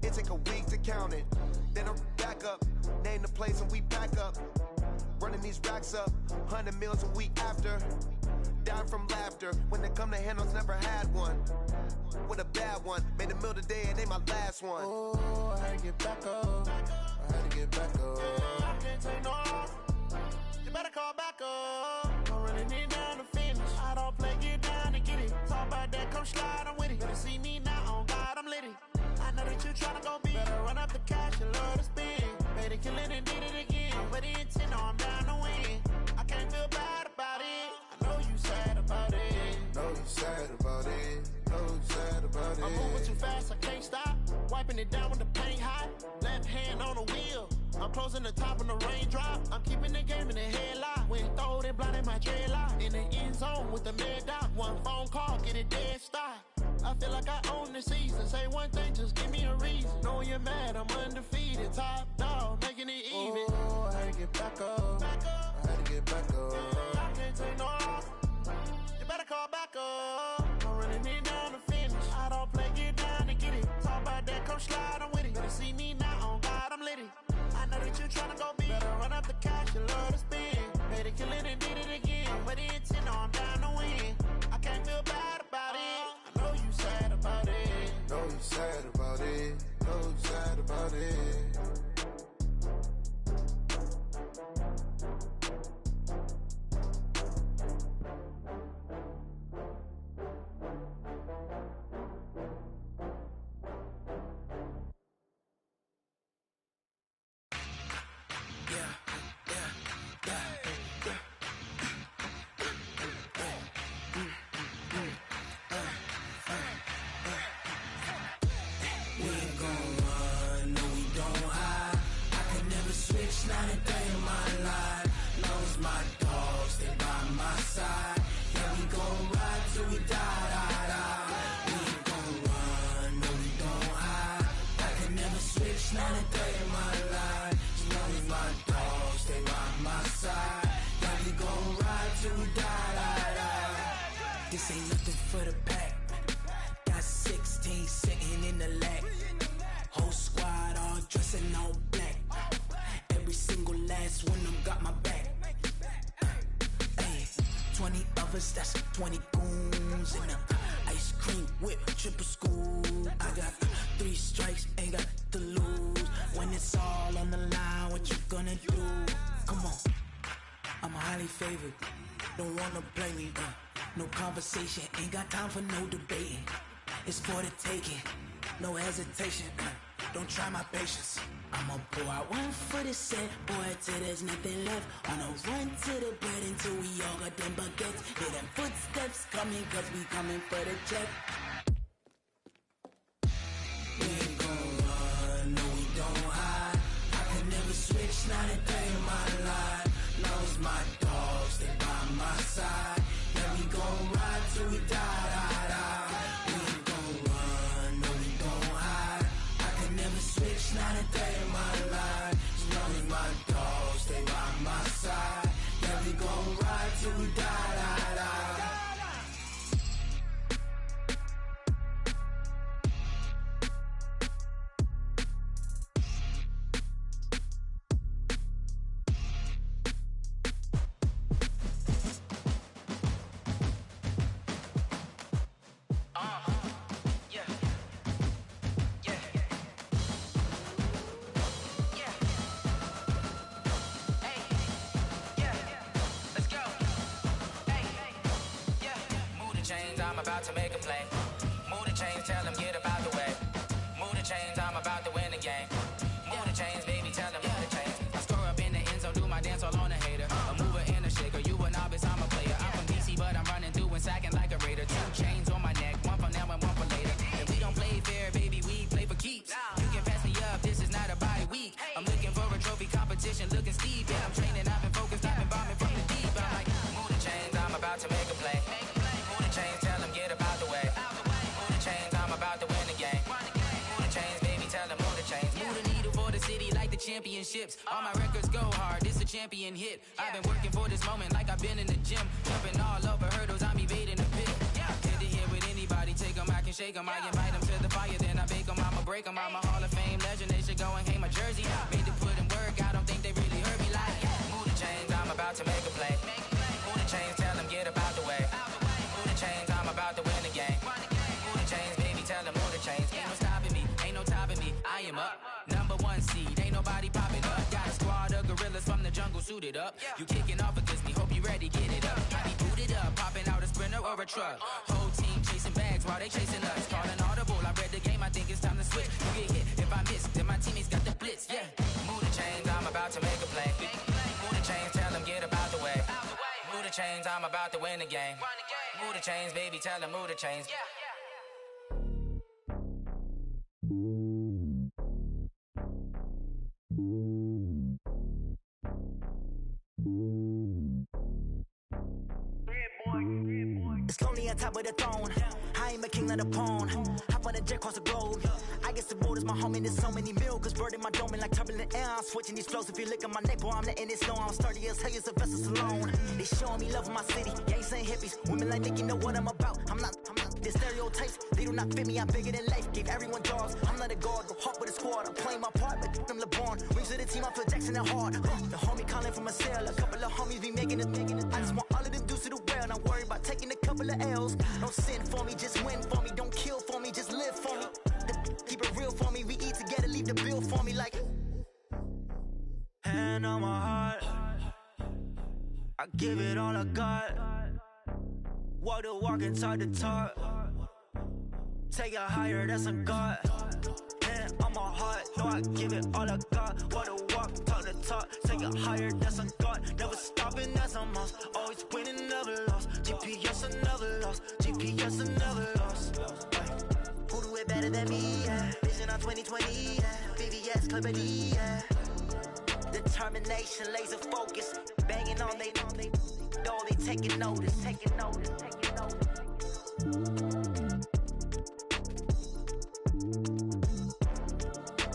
It take a week to count it. Then I'm back up. Name the place and we pack up. Running these racks up. 100 meals a week after. Down from laughter. When they come to handles, never had one. With a bad one. Made a meal today and ain't my last one. Oh, I had to get back up. I had to get back up. I can't take no loss. You better call back up. I'm running it down to finish. I don't play, get down to get it. Talk about that, come slide, I'm with it. Better see me now, on God, I'm litty. I know that you tryna go big. Better run up the cash, you love to spend. Better kill it and did it again. But the intent, no, I'm down to win. I can't feel bad about it. I know you sad about it. Know you sad about it. Know you sad about it. I'm moving too fast, I can't stop. Wiping it down with the paint hot. Left hand on the wheel. I'm closing the top when the raindrop. I'm keeping the game in the headlock. When throwed and blinded my dreadlock. In the end zone with the mad dot. One phone call, get it dead stop. I feel like I own the season. Say one thing, just give me a reason. Knowing you're mad, I'm undefeated. Top dog, making it even. Oh, I had to get back up. I had to get back up. I can't take no loss. You better call back up. I'm running it down to finish. I don't play, get down to get it. Talk about that, come slide, I'm with it. Better see me now, on God, I'm litty. I know that you tryna go big. Better run up the cash, you love to spend. Better kill it and did it again. But the intent, no, I'm down to win. I can't feel bad about it. I know you sad about it. Know you sad about it. Know you sad about it. 20 goons in the ice cream whip, triple scoop. I got 3 strikes, ain't got to lose. When it's all on the line, what you gonna do? Come on, I'm highly favored. Don't wanna play me, no conversation, ain't got time for no debating. It's for the taking, no hesitation. Don't try my patience. I'ma pour out one for the set, boy, till there's nothing left. On a run to the bread until we all got them baguettes. Hear them footsteps coming, cause we coming for the check. We ain't gon' run, no we don't hide. I can never switch, not a day in my life. Now it's my dogs, they by my side. Yeah, we gon' ride till we die, die, die. We ain't gon' run, no we don't hide. I can never switch, not a day in my life. As long as my dogs, they by my side. Yeah, we gon' ride till we die, die, die. I'm about to make a play. Move the chains, tell them get about the way. Move the chains, I'm about to win the game. Move the chains, baby, tell them move the chains. I score up in the end zone, do my dance all on a hater. A mover and a shaker, you a novice, I'm a player. I'm from DC, but I'm running through and sacking like a raider. 2 chains on my neck, one for now and one for later. And we don't play fair, baby, we play for keeps. You can pass me up, this is not a bye week. I'm looking for a trophy competition, looking steep. Yeah, I'm training, I've been focused, I've been bombing from the deep. I'm like, move the chains, I'm about to make a play. Move the chains, tell them get about the way. Move the chains, I'm about to win the game. Move the chains, baby, tell them move the chains. Move the needle for the city like the championships. All my records go hard, this a champion hit. I've been working for this moment like I've been in the gym. Jumping all over hurdles, I'm evading the pit. Good to hear with anybody, take them, I can shake them. I invite them to the fire, then I bake them, I'ma break them. I'm a Hall of Fame legend, they should go and hang my jersey. Made to put in work, I don't think they really heard me like. Move the chains, I'm about to make a play. Move the chains, tell them get about the way. Move the chains, I'm about to win the game. Move the chains, baby, tell them move the chains. Ain't no stopping me, ain't no topping me, I am up. #1 seed, ain't nobody popping up. Got a squad of gorillas from the jungle suited up. You kicking off against me, hope you ready, get it up. I be booted up, popping out a Sprinter or a truck. Whole team chasing bags while they chasing us. Calling audible, I read the game, I think it's time to switch. You get hit, if I miss, then my teammates got the blitz, yeah. Move the chains, I'm about to make a play. Move the chains, tell them get about the way. Move the chains, I'm about to win the game. Move the chains, baby, tell them move the chains. It's lonely on top of the throne. I ain't a king of the pawn. Hop on a jet across the globe. I guess the road is my home and there's so many miracles burning my dome like turbulent air. I'm switching these flows. If you look at my neck, boy, I'm letting it slow. I'm sturdy as hell, it's a vessel alone. They showing me love in my city. Gangs ain't hippies. Women like Nick, you know what I'm about. I'm not the stereotypes. They do not fit me. I'm bigger than life. Gave everyone jobs. I'm not a guard. Go hard with a squad. I'm playing my part, but I'm LeBron. Wings to the team. I feel Jackson and hard. The homie calling from a cell. A couple of homies be making it. I just want all of them dudes to the well. Not worried about taking a couple of L's. Don't sin for me, just win for me. Don't kill for me, just live for me. Keep it real for me. We eat together, leave the bill for me like. Hand on my heart, I give it all I got. Walk the walk and talk the talk. Take it higher, that's a God. Hand on my heart, no, I give it all I got. Walk the walk, talk the talk. Take it higher, that's a God. Never stopping, that's a must. Always winning, never lost. GPS, I never lost. GPS, I never lost. Who do it better than me? Yeah. Vision on 2020. Yeah. VVS, Clarity. Yeah. Determination, laser focus. Banging on they door, they taking notice. Taking notice. Taking notice.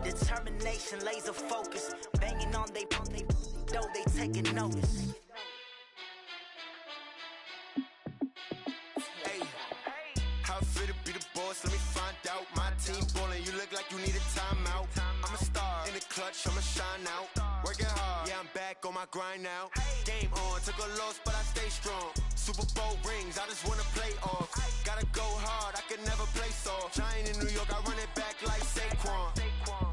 Determination, laser focus. Banging on they door, they taking notice. How fit to be the boss? Let me find out. My team ballin', you look like you need a timeout. I'm a star in the clutch, I'ma shine out. working hard. Yeah, I'm back on my grind now. Game on, took a loss, but I stay strong. Super Bowl rings, I just wanna play off. Gotta go hard, I can never play soft. Giant in New York, I run it back like Saquon.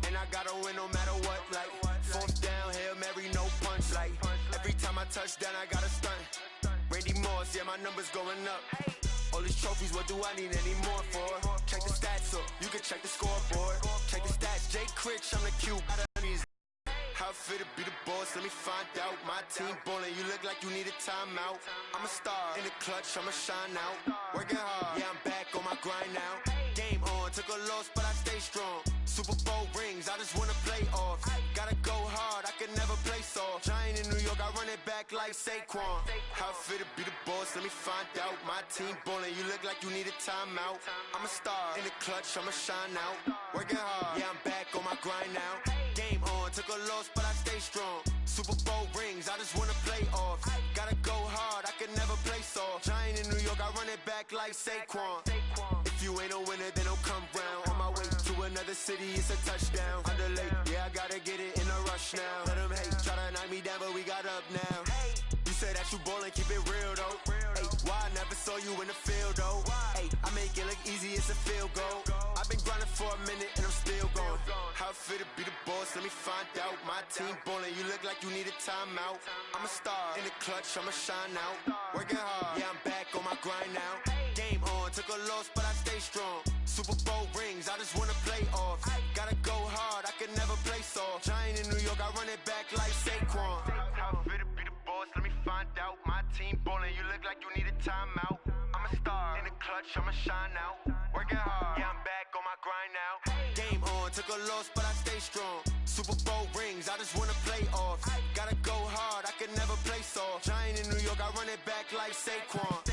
And I gotta win no matter what, like fourth down, Hail Mary, no punch. Like every time I touch down, I gotta stunt. Randy Moss, yeah, my numbers going up. All these trophies, what do I need any more for? Check the stats up, you can check the scoreboard. Check the stats, Jay Critch, I'm the cube. How fit to be the boss, let me find out. My team ballin', you look like you need a timeout. I'm a star, in the clutch, I'ma shine out. Working hard, yeah, I'm back on my grind now. Game on, took a loss, but I stay strong. Super Bowl rings, I just wanna play off. Gotta go hard, I can never play soft. Giant in New York, I run it back like Saquon. How fit to be the boss, let me find out. My team ballin', you look like you need a timeout. I'm a star, in the clutch, I'ma shine out. Working hard, yeah, I'm back on my grind now. Game on, took a loss, but I stay strong. Super Bowl rings, I just wanna play off. Gotta go hard, I can never play soft. Giant in New York, I run it back like Saquon. If you ain't a winner, then don't come round. On my way to another city, it's a touchdown. Underlay, yeah, I gotta get it in a rush now. Let them hate, try to knock me down, but we got up now. You said that you ballin', keep it real though. Hey, why I never saw you in the field though? Hey, I make it look easy, it's a field goal. I've been grinding for a minute and I'm still going. How fit to be the boss, let me find out. My team ballin', you look like you need a timeout. I'm a star, in the clutch, I'ma shine out. Working hard, yeah, I'm back on my grind now. Game on, took a loss, but I stay strong. Super Bowl rings, I just wanna play off. Gotta go hard, I can never play soft. Giant in New York, I run it back like Saquon. How fit to be the boss, let me find out. My team ballin', you look like you need a timeout. I'm a star, in the clutch, I'ma shine out. Working hard, yeah, I'm back on my grind now. Game on, took a loss, but I stay strong. Super Bowl rings, I just wanna play off. Gotta go hard, I can never play soft. Giant in New York, I run it back like Saquon.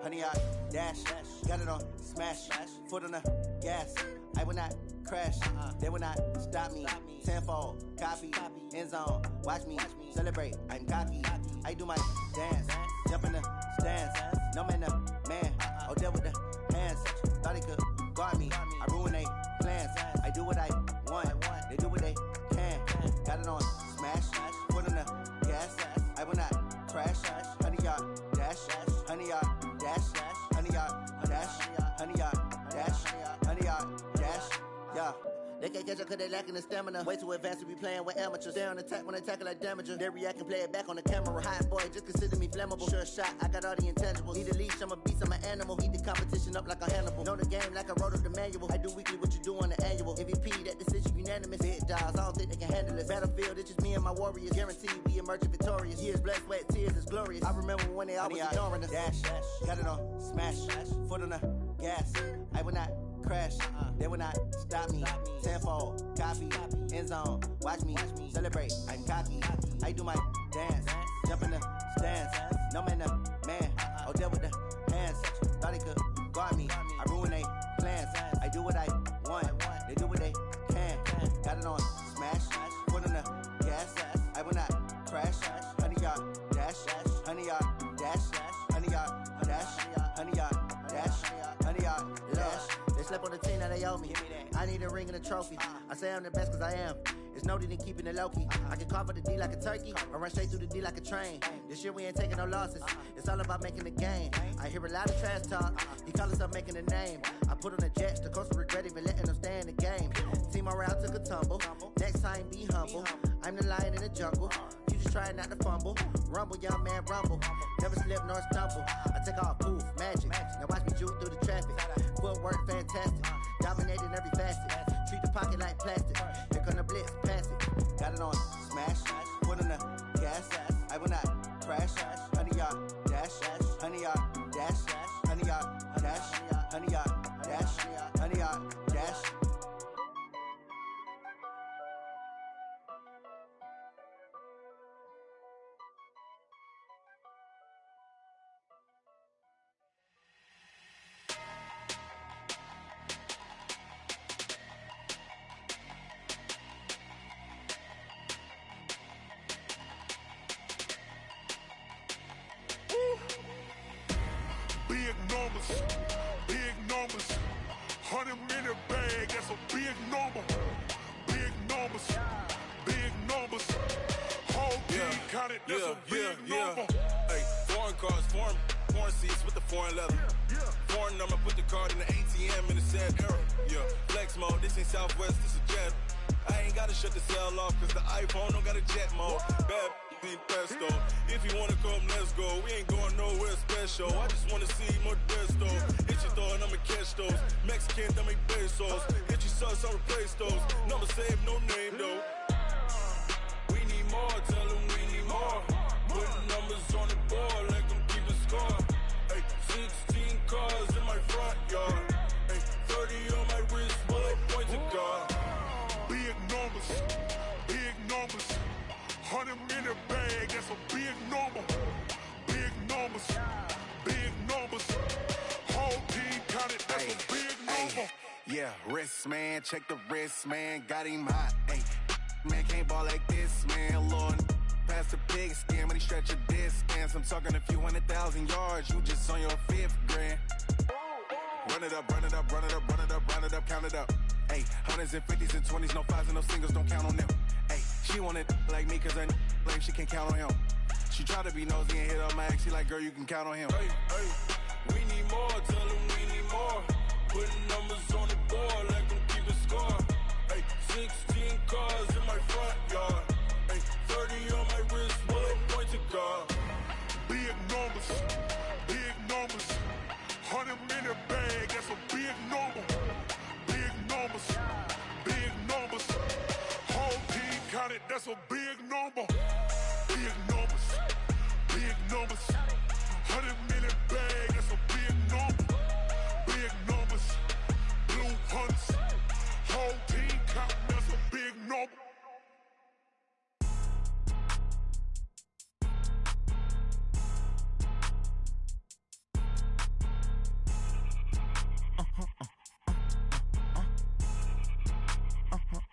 Honey, I dash, got it on smash, foot on the gas. I will not crash, they will not stop me. Tenfold, copy, end zone, watch me celebrate. I'm cocky, I do my dance, jump in the stands. No man, the man, oh, there with the hands. Thought he could guard me, I ruin they plans. I do what I want, they do what they can. Got it on smash, foot on the gas. I will not crash, honey, y'all dash, honey, y'all dash, honey, y'all dash, honey, y'all dash, honey, y'all dash, yeah. They can't catch up cause they lacking the stamina. Way too advanced to be playing with amateurs. Stay on attack when they tackle like damager. They react and play it back on the camera. Hot boy, just consider me flammable. Sure shot, I got all the intangibles. Need a leash, I'm a beast, I'm an animal. Eat the competition up like a Hannibal. Know the game like I wrote up the manual. I do weekly what you do on the annual. MVP, that decision unanimous. Big dogs, I don't think they can handle it. Battlefield, it's just me and my warriors. Guaranteed we emerge victorious. Years, blood, sweat, tears, it's glorious. I remember when they always ignoring us. Dash, got it on smash, foot on the gas. I will not crash, they will not stop me. Tenfold, copy, end zone, watch me celebrate. I'm cocky, I do my dance, jump in the stands. No man, the man, oh, there with the hands. Thought he could guard me, I ruin they plans. I do what I want, they do what they can. Got it on smash, foot on the gas. I will not crash, honey, y'all dash, honey, y'all dash, honey, y'all dash, honey, y'all dash, honey, y'all dash. They slept on the team that they owe me. I need a ring and a trophy. I say I'm the best cause I am. It's no need in keeping it low-key. I can carve up the D like a turkey or run straight through the D like a train. This year we ain't taking no losses. It's all about making the game. I hear a lot of trash talk. He call himself making a name. I put on the Jets. The coach will regret even letting them stay in the game. Team morale took a tumble. Next time be humble. I'm the lion in the jungle. You just try not to fumble. Rumble, young man, rumble. Never slip nor stumble. I take off, poof, magic. Now watch me juke through the traffic. Footwork fantastic. Dominating every facet. Treat the pocket like plastic. Here come the blitz, pass it. Got it on smash. Foot on the gas. I will not crash. Honey, y'all dash. Honey, y'all dash. Honey, y'all dash. Honey, y'all dash. Honey, y'all dash. numbers, big numbers. Whole team counted, that's a big number. Hey, foreign cars, foreign seats with the foreign leather. Foreign number, put the card in the ATM in the sad era. Yeah, flex mode, this ain't Southwest, this is Jet. I ain't gotta shut the cell off, cause the iPhone don't got a jet mode. Bad be pesto. If you wanna come, let's go. We ain't going nowhere special. I just wanna see more desto. Hit your thought, I'ma catch those. Mexican, dummy pesos. Hit your sauce, I'll replace those. Number save, no name though. We need more, tell them we need more. Putting numbers on the board, let them keep a score. Hey, 16 cars in my front yard. Hey, 30 on my wrist, bullet point to God. Big numbers, big numbers. 100 in the bag, that's a big number. Big numbers, big numbers. Whole team counted, that's a big number. Yeah, wrist man, check the wrist man, got him hot. Ay, man can't ball like this, man. Lord, past the big skin when he stretch a distance. I'm talking a few 100,000 yards, you just on your 5th grand. Run it up, run it up, run it up, run it up, run it up, count it up. Ay, 100s and 50s and 20s, no 5s and no singles, don't count on them. Ay, she want it like me, cause I like she can't count on him. She try to be nosy and hit up my ex, she like, girl, you can count on him. Hey, hey, we need more, tell them we need more. Putting numbers on the board, let them keep a score. Hey, 16 cars in my front yard. Hey, 30 on my wrist, bullet point to God. Big numbers, big numbers. 100 in the bag, that's a big number. Big numbers, big numbers. Whole team counted, that's a big number. Big numbers, big numbers. 100 in the bag, that's a big number. Big numbers, blue hunts. Whole team counting, that's a big number.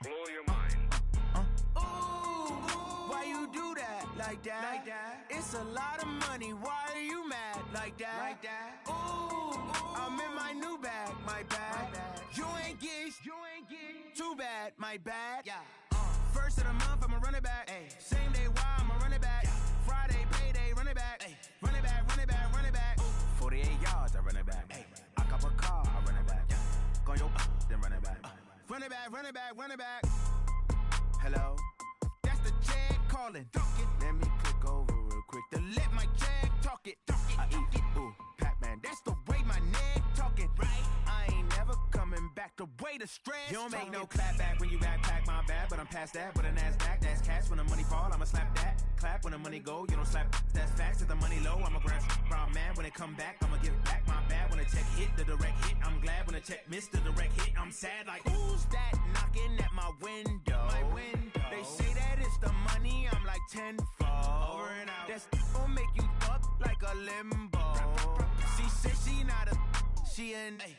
Blow your mind. Why you do that? Like that? Like that? It's a lot of money. Why are you mad? Like that? Like that? Ooh, I'm in my new bag. My bag. You ain't get. Too bad. My bad. Yeah. First of the month, I'ma run it back. Ay. Same day, why I'ma run it back. Friday, payday, run it back. Ay. Run it back, run it back, run it back. 48 yards, I run it back. Ay. I cop a car, I run it back. Go your then run it back. Run it back, run it back, run it back. Hello? That's the jag calling. Let me click over real quick to let my jag talk it. I eat it, ooh, Pac-Man. That's the way my neck talking. Right? I ain't never coming back the way the stress. You don't make no clap back when you backpack my bad, but I'm past that. With a NASDAQ, that's cash. When the money fall, I'ma slap that. Clap when the money go, you don't slap. That's facts. If the money low, I'ma grab brown man. When it come back, I'ma give back my bad. When the check hit, the direct hit. I'm glad when the check missed the direct hit. I'm sad like, who's that knocking at my window? My window. They say that it's the money, I'm like tenfold. Over and out. That's gon' make you up like a limbo. She said she not a, she an. Ay.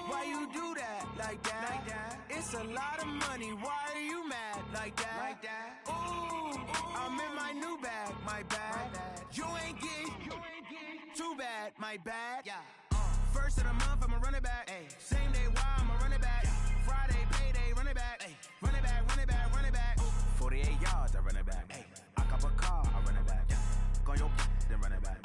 Why you do that? Like that? Like that? It's a lot of money. Why are you mad? Like that? Like that? Ooh, I'm in my new bag. My bag. You ain't get. Too bad. My bad. Yeah. First of the month, I'ma run it back. Ay. Same day, why I'ma run it back. Friday, payday, run it back. Ay. Run it back, run it back, run it back. 48 yards, I run it back. Ay. I cop a car, I run it back. Go your then run it back.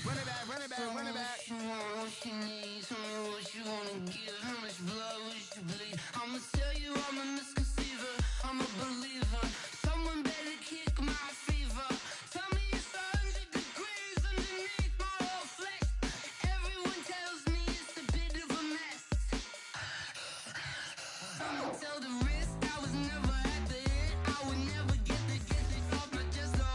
Run it back, run it back, run it back. What you want, what you need, tell me what you wanna give, how much blood would you bleed? I'ma tell you I'm a misconceiver, I'm a believer. Someone better kick my fever. Tell me it's 100 degrees underneath my whole flesh. Everyone tells me it's a bit of a mess. I'ma tell the risk I was never at the end. I would never get this off my chest, no.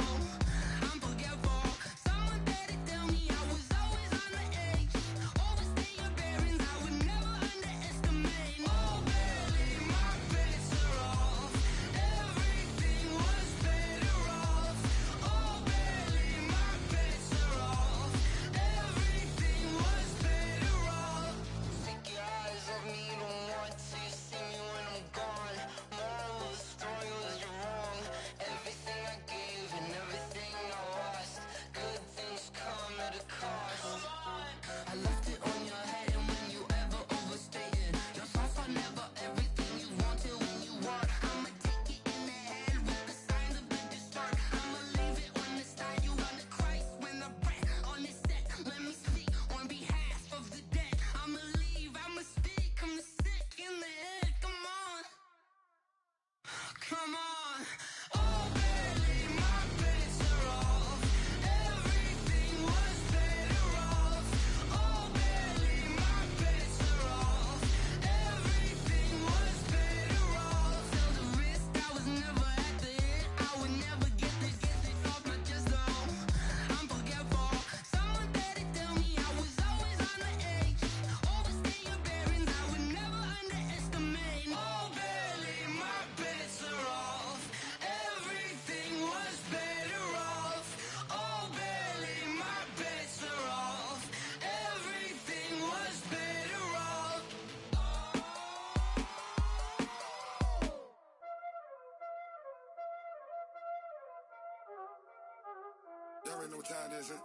I'm forgetful. Someone better tell me I was always on the edge. Overstay your bearings, I would never underestimate. Oh, barely, my bets are off. Everything was better off. Oh, barely, my bets are off. Everything was better off. Take your eyes off me, don't want to see me when I'm gone. Moral of the story was you're wrong. already know what time it is, huh?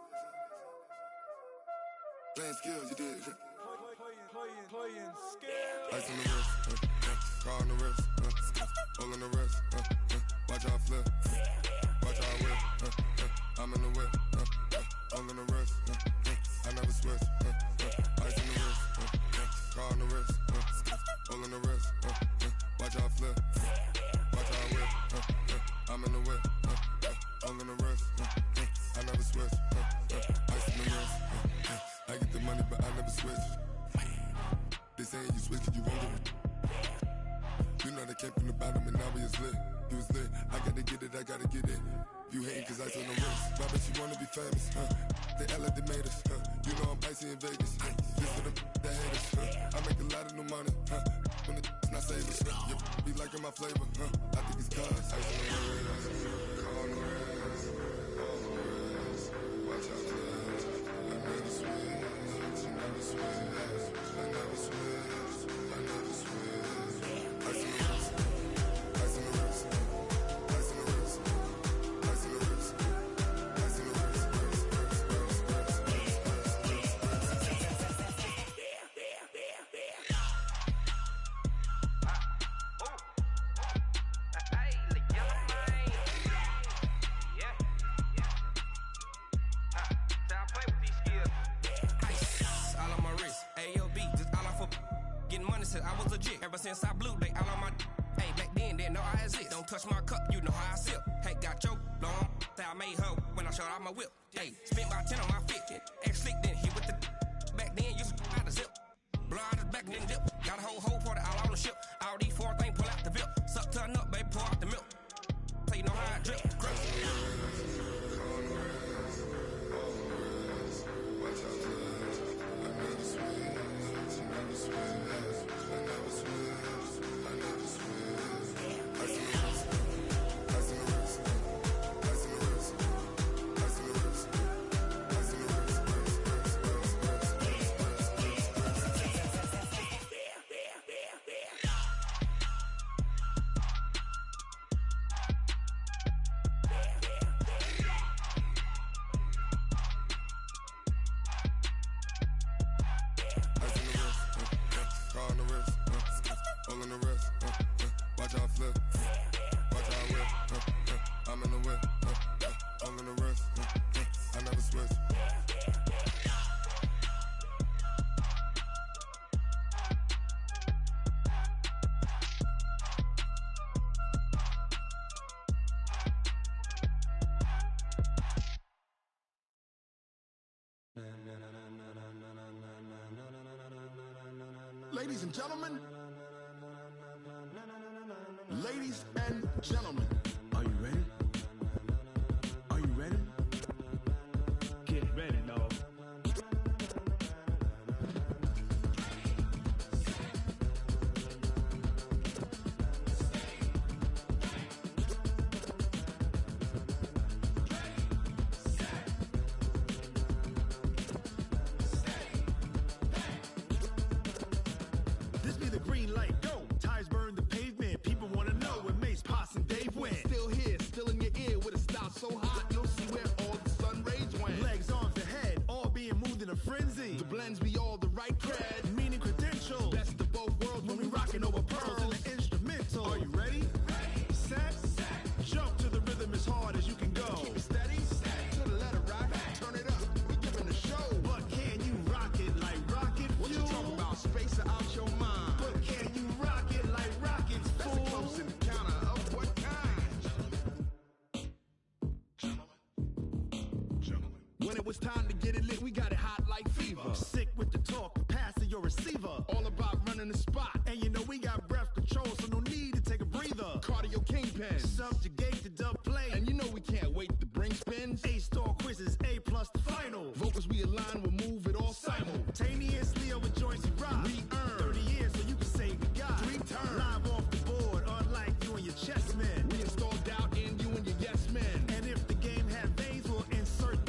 Playing skills, you did. Playing skills. Ice on the wrist, car on the wrist, hole in the wrist, watch out flip, watch out whip, I'm in the whip, hole in the wrist, I never switch, ice on the wrist, car on the wrist, hole in the wrist, watch out flip, watch out whip, I'm in the whip, hole in the wrist, I never switch, ice on the wrist, I get the money but I never switch. They saying you switch 'cause you won't get it. You know they came from the bottom and now we is lit. You was lit, I gotta get it, I gotta get it. You hating 'cause I on the wrist. Why bet you wanna be famous, They Ella they made us, You know I'm icy in Vegas, This for the that haters, I make a lot of new money, When the not savers, You be liking my flavor, I think it's cause ice on the wrist, on the wrist, on the wrist. Watch out, cuz I never switch, I never switch. I never switch, I never switch. Ice in the wrist, ice in the wrist, ice in the wrist, ice in the wrist, ice in the wrist, I was legit ever since I blew they all on my hey back then didn't know I exist. Don't touch my cup, you know how I sip. Hey, got your long I made her when I showed out my whip. Hey, spent about 10 on my fit. Ex slick then hit with the back then used to out the zip. Blow out his back then dip. Got a whole party all on the ship. All these 4 things pull out the bip. Suck to a nut, baby, pour out the milk. So you know how I drip. Ladies and gentlemen, ladies and gentlemen, are you ready? Are you ready? Get ready, dog. So hot, you'll see where all the sun rays went. Legs, arms, the head, all being moved in a frenzy. The blends be all the right cred, meaning credentials. Best of both worlds when we rocking over pearls in the instrumental. Are you ready? Ready. Set. Jump to the rhythm as hard as you can go. Keep it steady. To the letter right. Turn it up. We giving the show. But can you rock it like rocket fuel? What you talking about? Space out your mind. But can you rock it like rockets, fool? That's a close encounter of what kind? When it was time to get it lit, we got it hot like fever. Sick with the talk, passing your receiver. All about running the spot. And you know we got breath control, so no need to take a breather. Cardio kingpin, subjugate the dub play. And you know we can't wait to bring spins. A-star quizzes, A+ the final. Vocals we align, we'll move it all simultaneously over joints we rock. We earn 30 years so you can say we got 3 turns. Live off the board, unlike you and your chess men. We install doubt in you and your yes men. And if the game had veins, we'll insert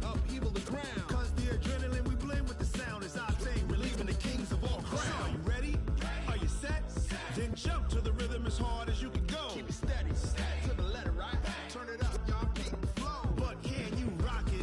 upheaval the ground. Cause the adrenaline we blend with the sound is our thing, relieving the kings of all crowns. Are you ready? Are you set? Then jump to the rhythm as hard as you can go. Keep it steady, to the letter right. Turn it up, y'all keep the flow. But can you rock it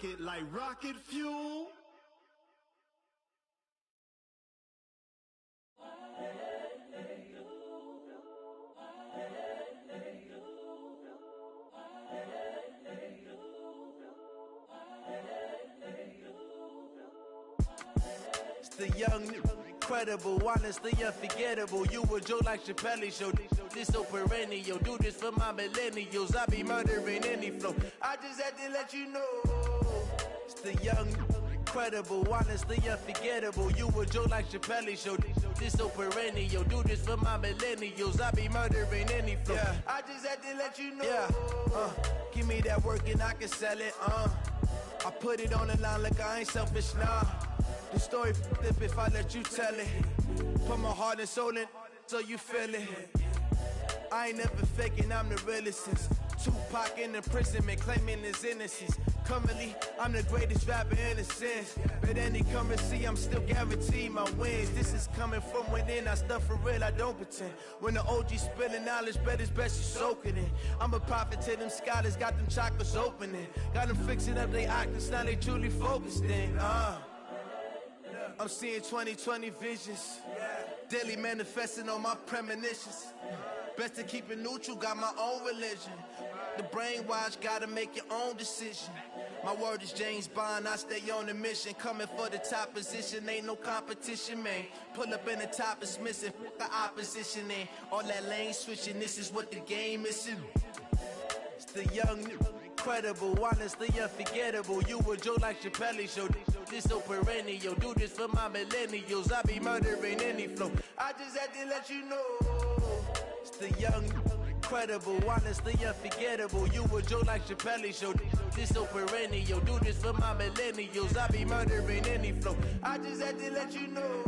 it like rocket fuel. It's the young, incredible, honestly unforgettable. You a Joe like Chappelle show. This so perennial. Do this for my millennials. I be murdering any flow. I just had to let you know. It's the young, incredible, honestly unforgettable. You a Joe like Chappelle show. This so perennial. Do this for my millennials. I be murdering any flow. Yeah. I just had to let you know. Yeah. Give me that work and I can sell it. I put it on the line like I ain't selfish, nah. The story flip if I let you tell it. Put my heart and soul in so you feel it. I ain't never faking, I'm the realest since Tupac in imprisonment, claiming his innocence. Currently, I'm the greatest rapper in a sense. But any currency, I'm still guaranteed my wins. This is coming from within, I stuff for real, I don't pretend. When the OG spilling knowledge, bet it's best you soak it in. I'm a prophet to them scholars, got them chakras opening. Got them fixing up they octaves, now they truly focused in. I'm seeing 2020 visions. Daily manifesting on my premonitions. Best to keep it neutral, got my own religion. The brainwash, gotta make your own decision. My word is James Bond, I stay on a mission. Coming for the top position, ain't no competition, man. Pull up in the top is missing, the opposition in. All that lane switching, this is what the game is. It's the young, incredible, honestly unforgettable. You a Joe like Chappelle show. This so perennial. Do this for my millennials. I be murdering any flow. I just had to let you know. It's the young, incredible, honestly unforgettable. You a Joe like Chappelle show. This so perennial. Do this for my millennials. I be murdering any flow. I just had to let you know.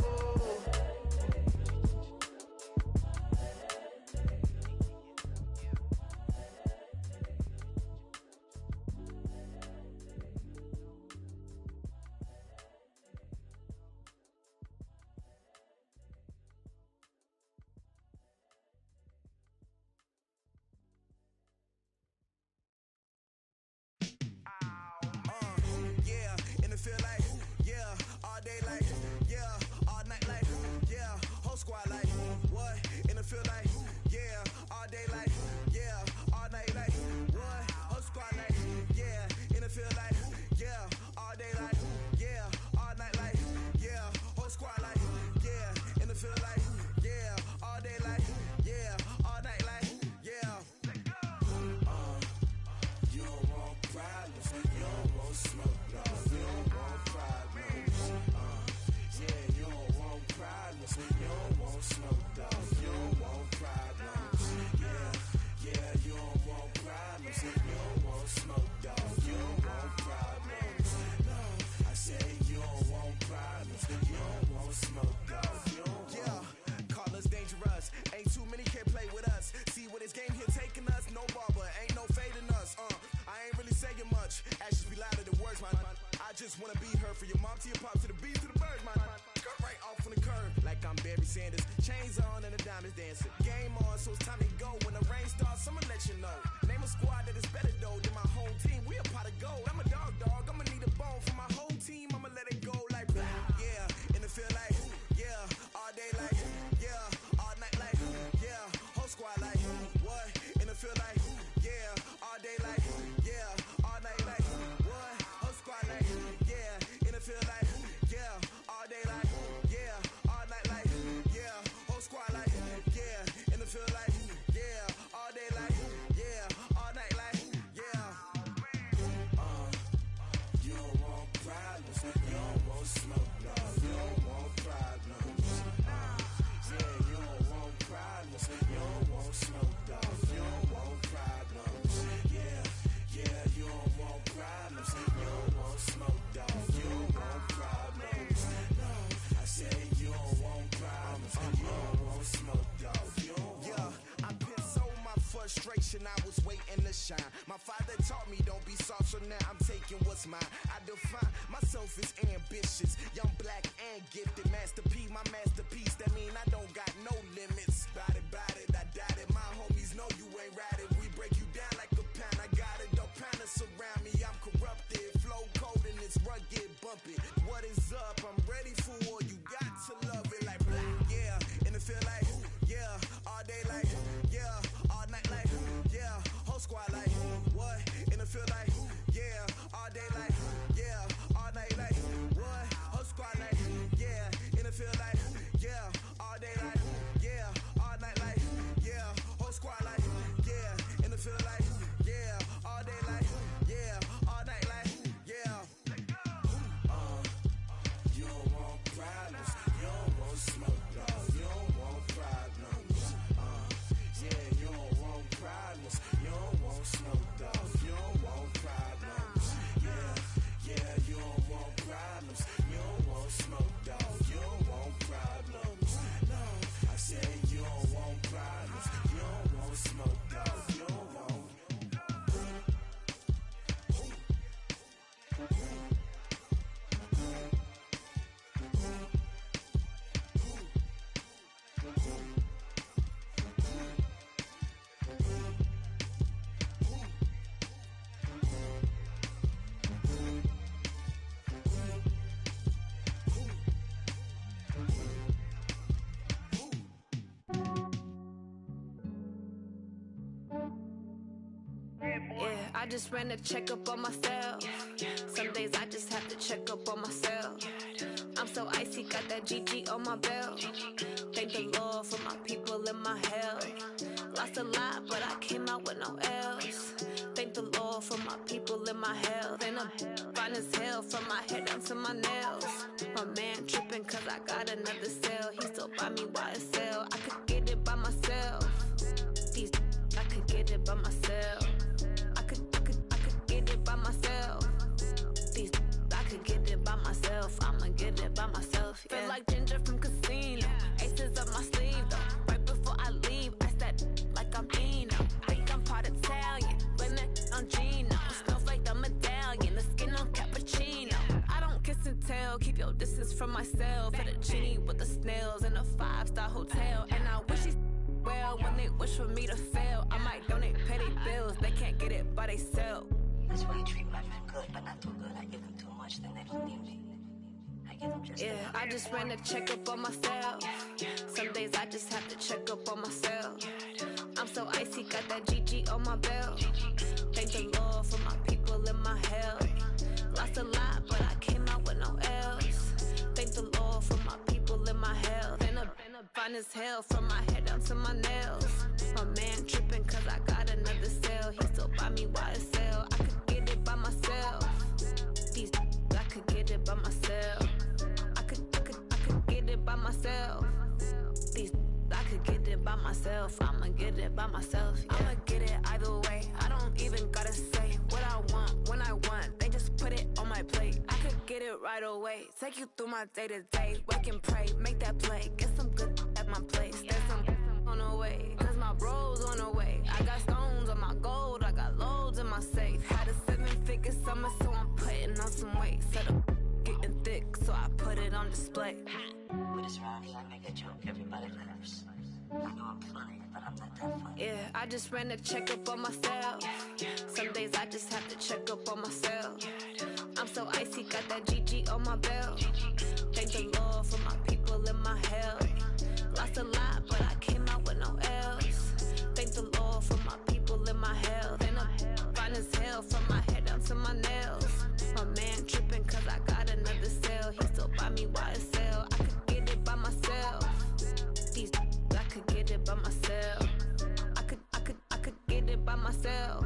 I was waiting to shine. My father taught me don't be soft, so now I'm taking what's mine. I define myself as ambitious, young, black, and gifted. Master P, my masterpiece. That mean I don't got no limits. Bout it, I doubt it. My homies know you ain't ratted. We break you down like a pound. I got it, don't pound us around me. I'm corrupted, flow cold. just ran a checkup on myself. Some days I just have to check up on myself. I'm so icy, got that GG on my belt. Thank the Lord for my people and my health. Lost a lot, but I came out with no L's. Thank the Lord for my people and my health. And I'm fine as hell from my head down to my nails. My man tripping cause I got another cell. He still buy me YSL. I could get it by myself. These I could get it by myself. I could get it by myself. These I could get it by myself. I'ma get it by myself. Yeah. Feel like Ginger from Casino. Aces up my sleeve though. Right before I leave, I said like I'm Eno. Think I'm part Italian. Blame it on Gino. Snowflake the medallion. The skin on cappuccino. I don't kiss and tell. Keep your distance from myself. Fettuccine with the snails in a 5-star hotel. And I wish he's well when they wish for me to fail. I might donate petty bills. They can't get it by themselves. That's why you treat my men good, but not too good. I give them too much, then they don't need me. I give them just enough. I just ran a checkup on myself. Some days I just have to check up on myself. I'm so icy, got that GG on my belt. Thank the Lord for my people and my health. Lost a lot, but I came out with no L's. Thank the Lord for my people and my health. And I'm fine as hell from my head down to my nails. My man tripping cause I got another cell. He still buy me YSL. I could get it by myself. These I could get it by myself. I could get it by myself. These I could get it by myself. I'ma get it by myself. Yeah. I'ma get it either way. I don't even gotta say what I want when I want. They just put it on my plate. I could get it right away. Take you through my day to day. Wake and pray, make that play. Get some good at my place. There's some on the way. Cause my bros on the way. I got stones on my gold. I got loads in my safe. Had a 7-figure summer, so I'm putting on some weight. Set up getting thick, so I put it on display. With this round here, I make a joke. Everybody laughs. I know I'm funny, but I'm not that funny. Yeah, I just ran a checkup on myself. Some days I just have to check up on myself. I'm so icy, got that GG on my belt. Thank the Lord for my people and my health. Lost a lot, but I came out with no L's. Thank the Lord for my people and my health. And I'm fine as hell from my head down to my nails. My man tripping cause I got another cell. He still buy me YSL. I could get it by myself. These I could get it by myself. I could get it by myself.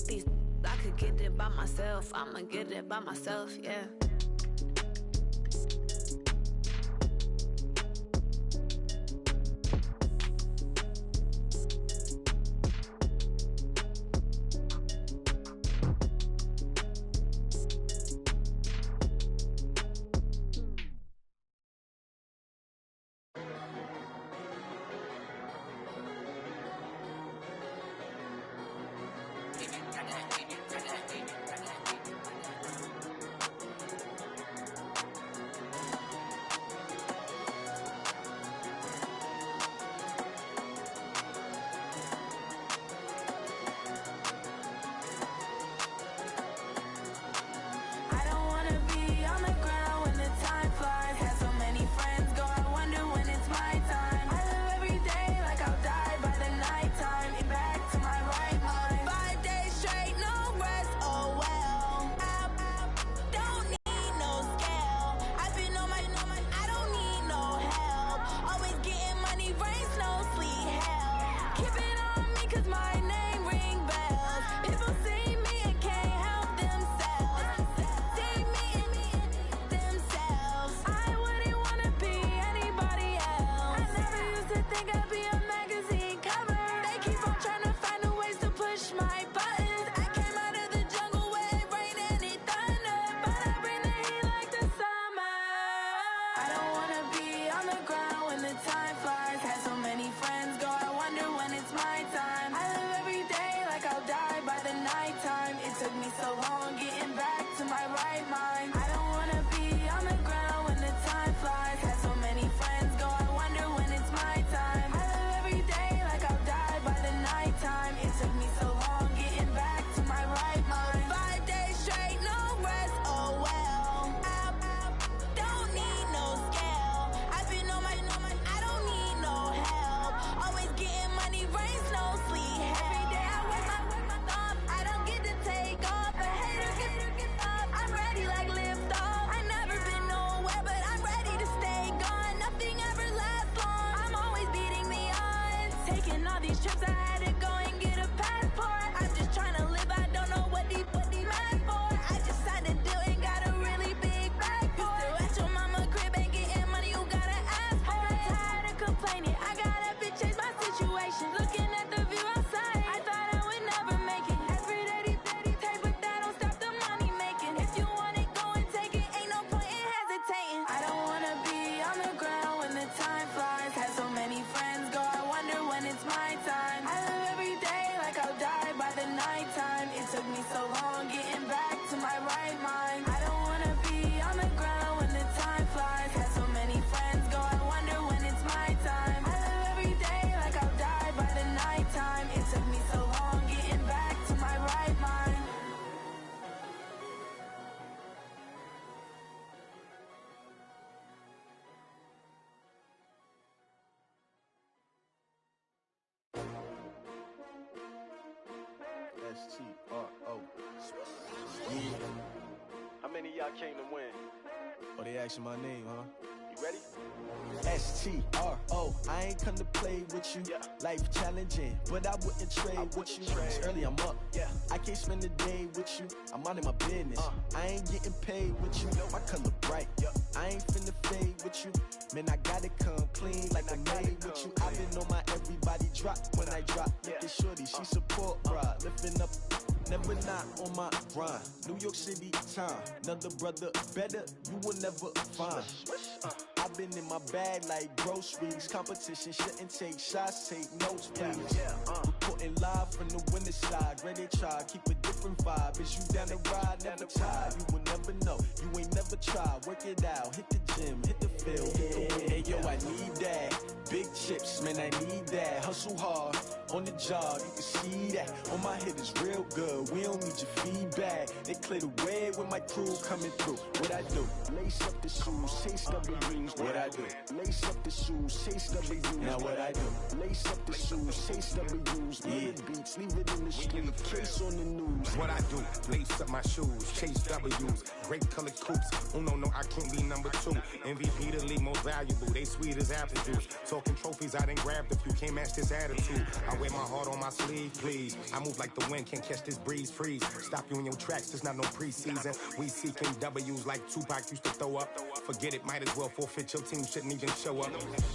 These I could get it by myself. I'ma get it by myself, yeah. S-T-R-O. Yeah. How many of y'all came to win? Oh, they asking my name, huh? You ready? S-T-R-O. I ain't come to play with you. Life challenging, but I wouldn't trade with you. It's early, I'm up. I can't spend a day with you. I'm out of my business. I ain't getting paid with you. My color bright. I ain't finna fade with you. Man, I gotta come clean like I made with you. I've been on my everybody drop when I drop. Look at shorty, she support, bruh. Lifting up, never not on my grind. New York City time, another brother better, you will never find. I've been in my bag like groceries. Competition shouldn't take shots, take notes, please. Reporting live from the winter side. Ready to try, keep a different vibe. Is you down the ride, never tired. You will never know, you ain't never tried. Work it out, hit the gym, hit the field, hit the win. Hey yo, I need that. Big chips, man, I need that. Hustle hard, on the job, you can see that. On my hit is real good, we don't need your feedback. They clear the way with my crew coming through. What I do? Lace up the shoes, chase W's. What I do? Lace up the shoes, chase W's. Now what I do? Lace up the shoes, chase W's. Yeah, beats, leave it in the street, case on the news. What I do? Lace up my shoes, chase W's. Great colored coops. Oh no, I can't be number 2. MVP the league most valuable. They sweet as apple juice. Talking trophies, I done grabbed a few. Can't match this attitude. I wear my heart on my sleeve, please. I move like the wind, can't catch this breeze. Freeze. Stop you in your tracks. There's not no preseason. We seeking W's like Tupac used to throw up. Forget it, might as well forfeit. Your team shouldn't even show up.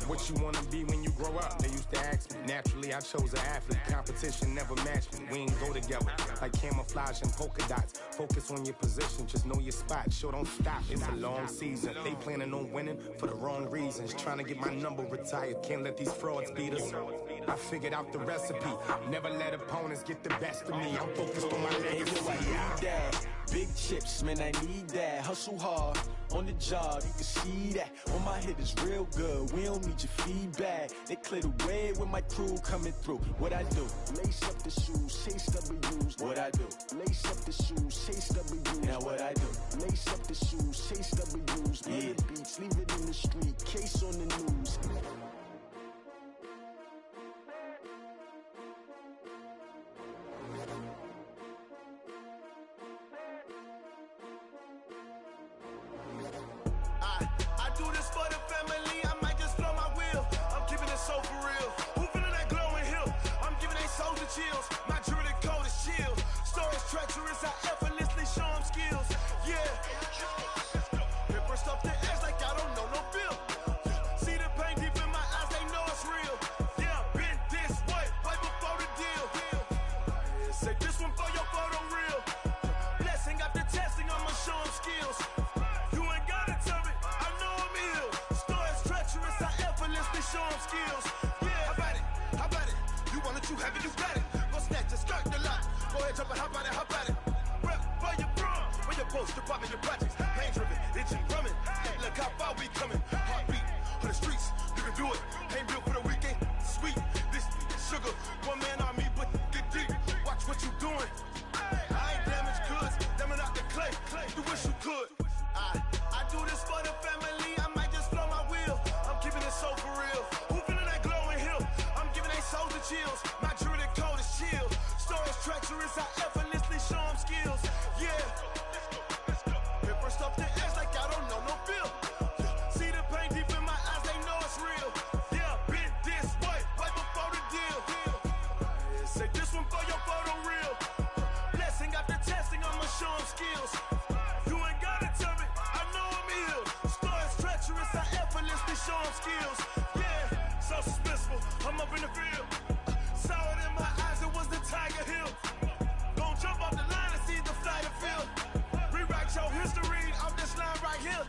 What you wanna be when you grow up? They used to ask me. Naturally, I chose an athlete. Competition never matched me. We ain't go together like camouflage and polka dots. Focus on your position, just know your spot. Sure, don't stop. It's a long season. They planning on winning for the wrong reasons. Trying to get my number retired. Can't let these frauds beat us. I figured out the recipe. Never let opponents get the best of me. I'm focused on my legacy. Hey, yo, I need that. Big chips, man, I need that. Hustle hard, on the job, you can see that. On my hit is real good, we don't need your feedback. They clear the way with my crew coming through. What I do? Lace up the shoes, chase W's. What I do? Lace up the shoes, chase W's. Now what I do? Lace up the shoes, chase W's. Yeah, beats, leave it in the street, case on the news. I do this for the family, I might just blow my wheel. I'm keeping it so for real. Who feeling that glowing hill? I'm giving they souls the chills. My jewelry code is chill. Stories treacherous, I effortlessly show them skills. Yeah. Paper stuff the edge like I don't know no feel. See the pain deep in my eyes, they know it's real. Yeah, been this way, right before the deal. Say this one for your photo real. Blessing after testing, I'ma show them skills. You ain't gotta tell me, I know I'm ill. Stories treacherous, I effortlessly show them skills. Yeah, how about it? You want it, you have it, you got it. Go snatch it, skirt the lot. Go ahead, jump it, how about it? Rep where you from, where you post, to pop in your projects. Pain driven, itching, drumming. Look how far we coming. Heartbeat on the streets, you can do it. Ain't built for the weekend, sweet. This sugar, one man army, but get deep. Watch what you doing. I ain't damaged goods, damn it out the clay. You wish you could. I do this for the family, I might just blow my wheel. I'm keeping it so for real. Who feeling that glowing hill? I'm giving they souls the chills. My jewelry code is chill. Stories treacherous, I effortlessly show them skills. Yeah. Paper stuff the edge like I don't know no feel. See the pain deep in my eyes, they know it's real. Yeah, been this way, right before the deal. Say this one for your photo real. Blessing after testing, I'ma show them skills. You ain't gotta tell me, I know I'm ill. Stories treacherous, I effortlessly show them skills. Yeah, so suspenseful, I'm up in the field. Saw it in my eyes, it was the Tiger Hill. Gon' jump off the line and see the flight of field. Rewrite your history off this line right here.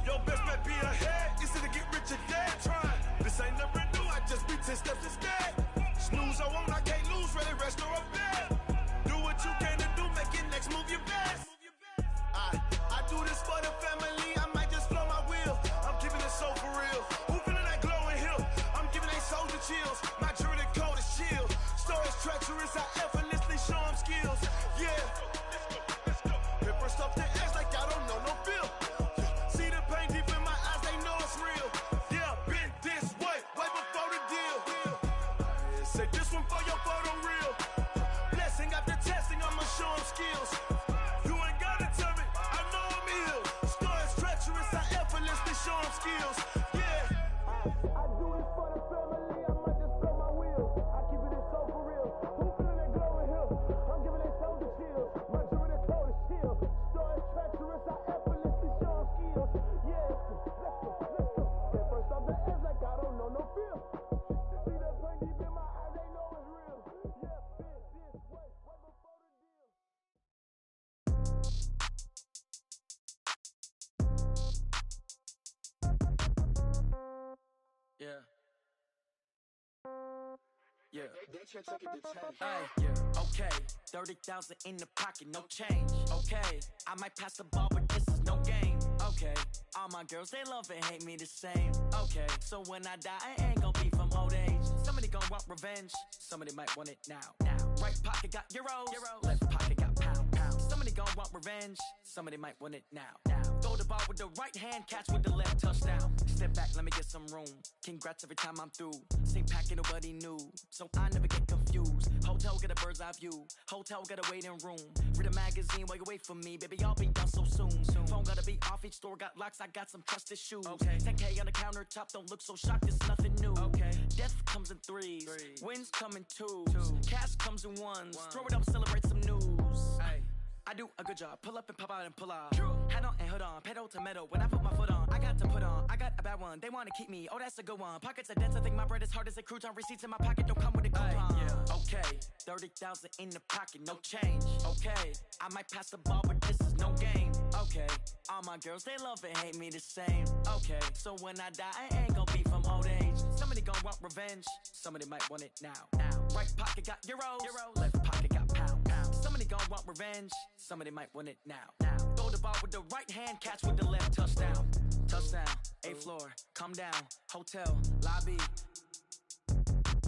Your best bet be ahead, easy to get rich or dead. Trying, this ain't never new, I just be 10 steps instead. Snooze I won't, I can't lose, ready, rest or up bed. Do what you can to do, make it next move your best. I do this for the family, I might just blow my wheel. I'm keeping it so for real. Who feeling that glowing hill? I'm giving they souls the chills. My jewelry Yeah. Yeah. Hey, yeah. Okay. 30,000 in the pocket, no change. Okay. I might pass the ball, but this is no game. Okay. All my girls, they love and hate me the same. Okay. So when I die, I ain't gonna be from old age. Somebody gonna want revenge. Somebody might want it now. Right pocket got euros. Left pocket got pound. Somebody gonna want revenge. Somebody might want it now. Throw the ball with the right hand, catch with the left, touchdown. Step back, let me get some room. Congrats every time I'm through. Same packet, nobody knew. So I never get confused. Hotel get a bird's eye view. Hotel get a waiting room. Read a magazine while you wait for me. Baby, I'll be done so soon. Phone gotta be off, each store got locks. I got some trusted shoes. 10K on the countertop, don't look so shocked, it's nothing new. Death comes in threes. Wins come in twos. Cash comes in ones. Throw it up, celebrate some news. I do a good job, pull up and pop out and pull out. Hat on and hood on, pedal to metal. When I put my foot on, I got to put on. I got a bad one, they wanna keep me. Oh, that's a good one. Pockets are dense, I think my bread is hard as a crouton. Receipts in my pocket don't come with a coupon. Okay, 30,000 in the pocket, no change. Okay, I might pass the ball, but this is no game. Okay, all my girls, they love and hate me the same. Okay, so when I die, I ain't gonna be from old age. Somebody gonna want revenge. Somebody might want it now. Right pocket got euros. Left pocket got pound. Somebody gonna want revenge. Somebody might want it now. Throw the ball with the right hand, catch with the left, touchdown. Touchdown, 8th floor, come down. Hotel, lobby.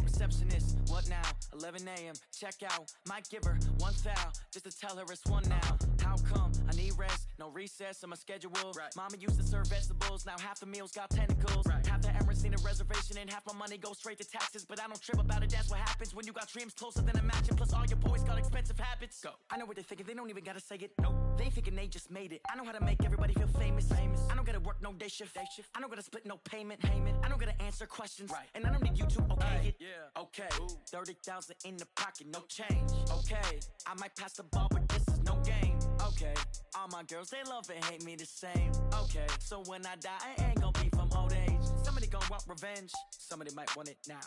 Receptionist, what now? 11 a.m., check out. Might give her one foul, just to tell her it's one now. How come? I need rest, no recess in my schedule. Mama used to serve vegetables, now half the meals got tentacles. Half the Emirates need a reservation and half my money goes straight to taxes. But I don't trip about it, that's what happens when you got dreams closer than a matching. Plus all your boys got expensive habits. Go. I know what they're thinking, they don't even gotta say it. Nope. They thinking they just made it. I know how to make everybody feel famous. I don't gotta work no day shift. I don't gotta split no payment. I don't gotta answer questions. And I don't need you to okay it. Okay, 30,000 in the pocket, no change. Okay, I might pass the ball, but this is no game. Okay, all my girls, they love and hate me the same. Okay, so when I die, I ain't gonna be from old age. Somebody gonna want revenge. Somebody might want it now.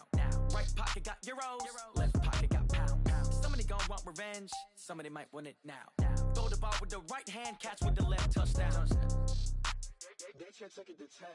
Right pocket got euros. Left pocket got pound. Somebody gonna want revenge. Somebody might want it now. Throw the ball with the right hand, catch with the left, touchdown. They can't take it to 10.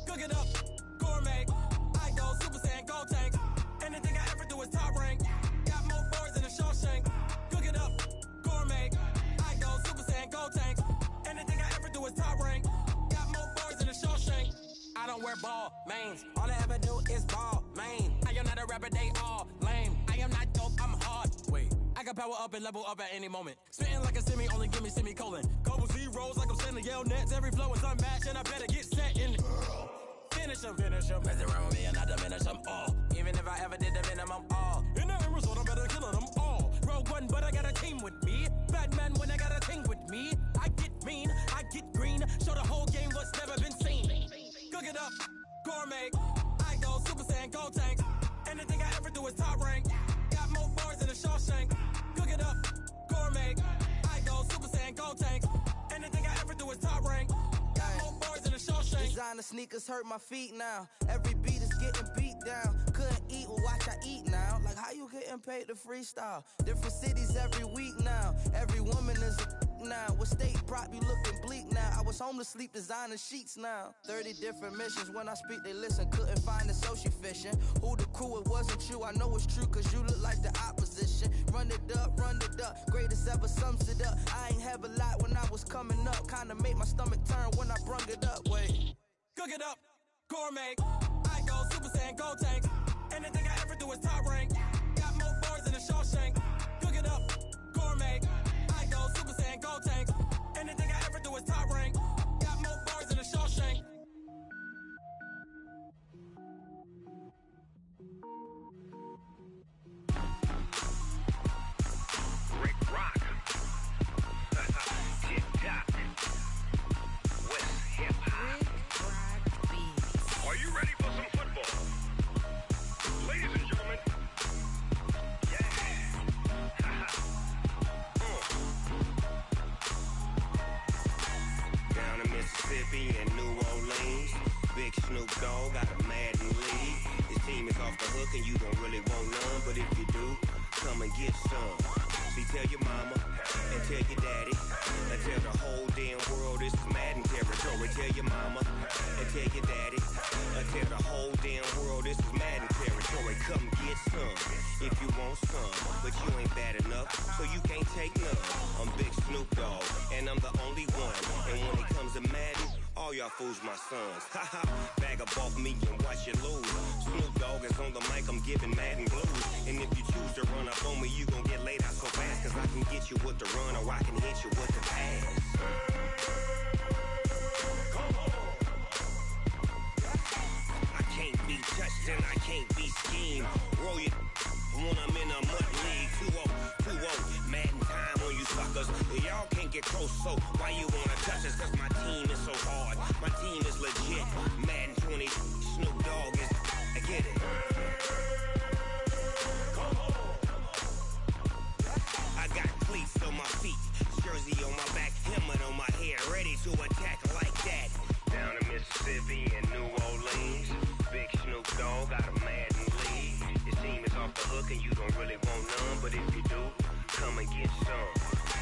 Cook it up, gourmet. I go Super Saiyan, go tank. Anything I ever do is top rank. Got more boards than a Shawshank. Cook it up, gourmet. I go Super Saiyan, go tank. Anything I ever do is top rank. Got more boards than a Shawshank. I don't wear ball mains. All I ever do is ball main. I am not a rapper, they all lame. I am not dope, I'm hard. Wait, I can power up and level up at any moment. Spitting like a semi, only give me semicolon. Couple zeros like I'm sending yell nets. Every flow is unmatched and I better get set in. Finish them. Mess around with me and I diminish them all. Even if I ever did the minimum all. In the result, I'm better killing them all. Rogue One, but I got a team with me. Batman when I got a team with me. I get mean, I get green. Show the whole game what's never been seen. Cook it up, gourmet. I go Super Saiyan, go tank. Anything I ever do is top rank. Got more bars than a Shawshank. Cook it up, gourmet. I go Super Saiyan, go tank. Anything I ever do is top rank. Got more bars than a Shawshank. Designer sneakers hurt my feet now. Every beat is getting beat down. Couldn't eat, well watch I eat now. Like how you getting paid to freestyle? Different cities every week now. Every woman is a now. What state prop you looking bleak now? I was home to sleep designer sheets now. 30 different missions. When I speak they listen. Couldn't find the social fishing. Who the crew, it wasn't you. I know it's true cause you look like the opposition. Run it up. Greatest ever sums it up. I ain't have a lot when I was coming up. Kinda made my stomach turn when I brung it up. Wait. Cook it up, gourmet. I go Super Saiyan, go tank. Anything I ever do is top rank. Got more bars than a Shawshank. Cook it up, gourmet. I go Super Saiyan, go tank. Anything I ever do is top rank. Got more bars than a Shawshank. Rick Rock. Tick-tock. West hip-hop. Snoop Dogg got a Madden league. His team is off the hook and you don't really want none, but if you do, come and get some. See, tell your mama and tell your daddy and tell the whole damn world this is Madden territory. Tell your mama and tell your daddy and tell the whole damn world this is Madden territory. Come get some if you want some, but you ain't bad enough, so you can't take none. I'm Big Snoop Dogg, and I'm the only one. And when it comes to Madden, all y'all fools my sons. Haha, bag up off me and watch you lose. Snoop Dogg is on the mic, I'm giving Madden blues. And if you choose to run up on me, you gon' get laid out so fast, cause I can get you with the run or I can hit you with the pass. I can't be touched and I can't be schemed. Roll you when I'm in a mud league. 2-0, Madden time on you suckers. Y'all can't get close, so why you wanna touch us? Cause my team is so hard, my team is legit. Madden 20, Snoop Dogg is, I get it. I got cleats on my feet, jersey on my back, helmet on my head, ready to attack like that. Down in Mississippi and New Orleans, Big Snoop Dogg got a Madden league. His team is off the hook and you don't really want none, but if you do, come and get some.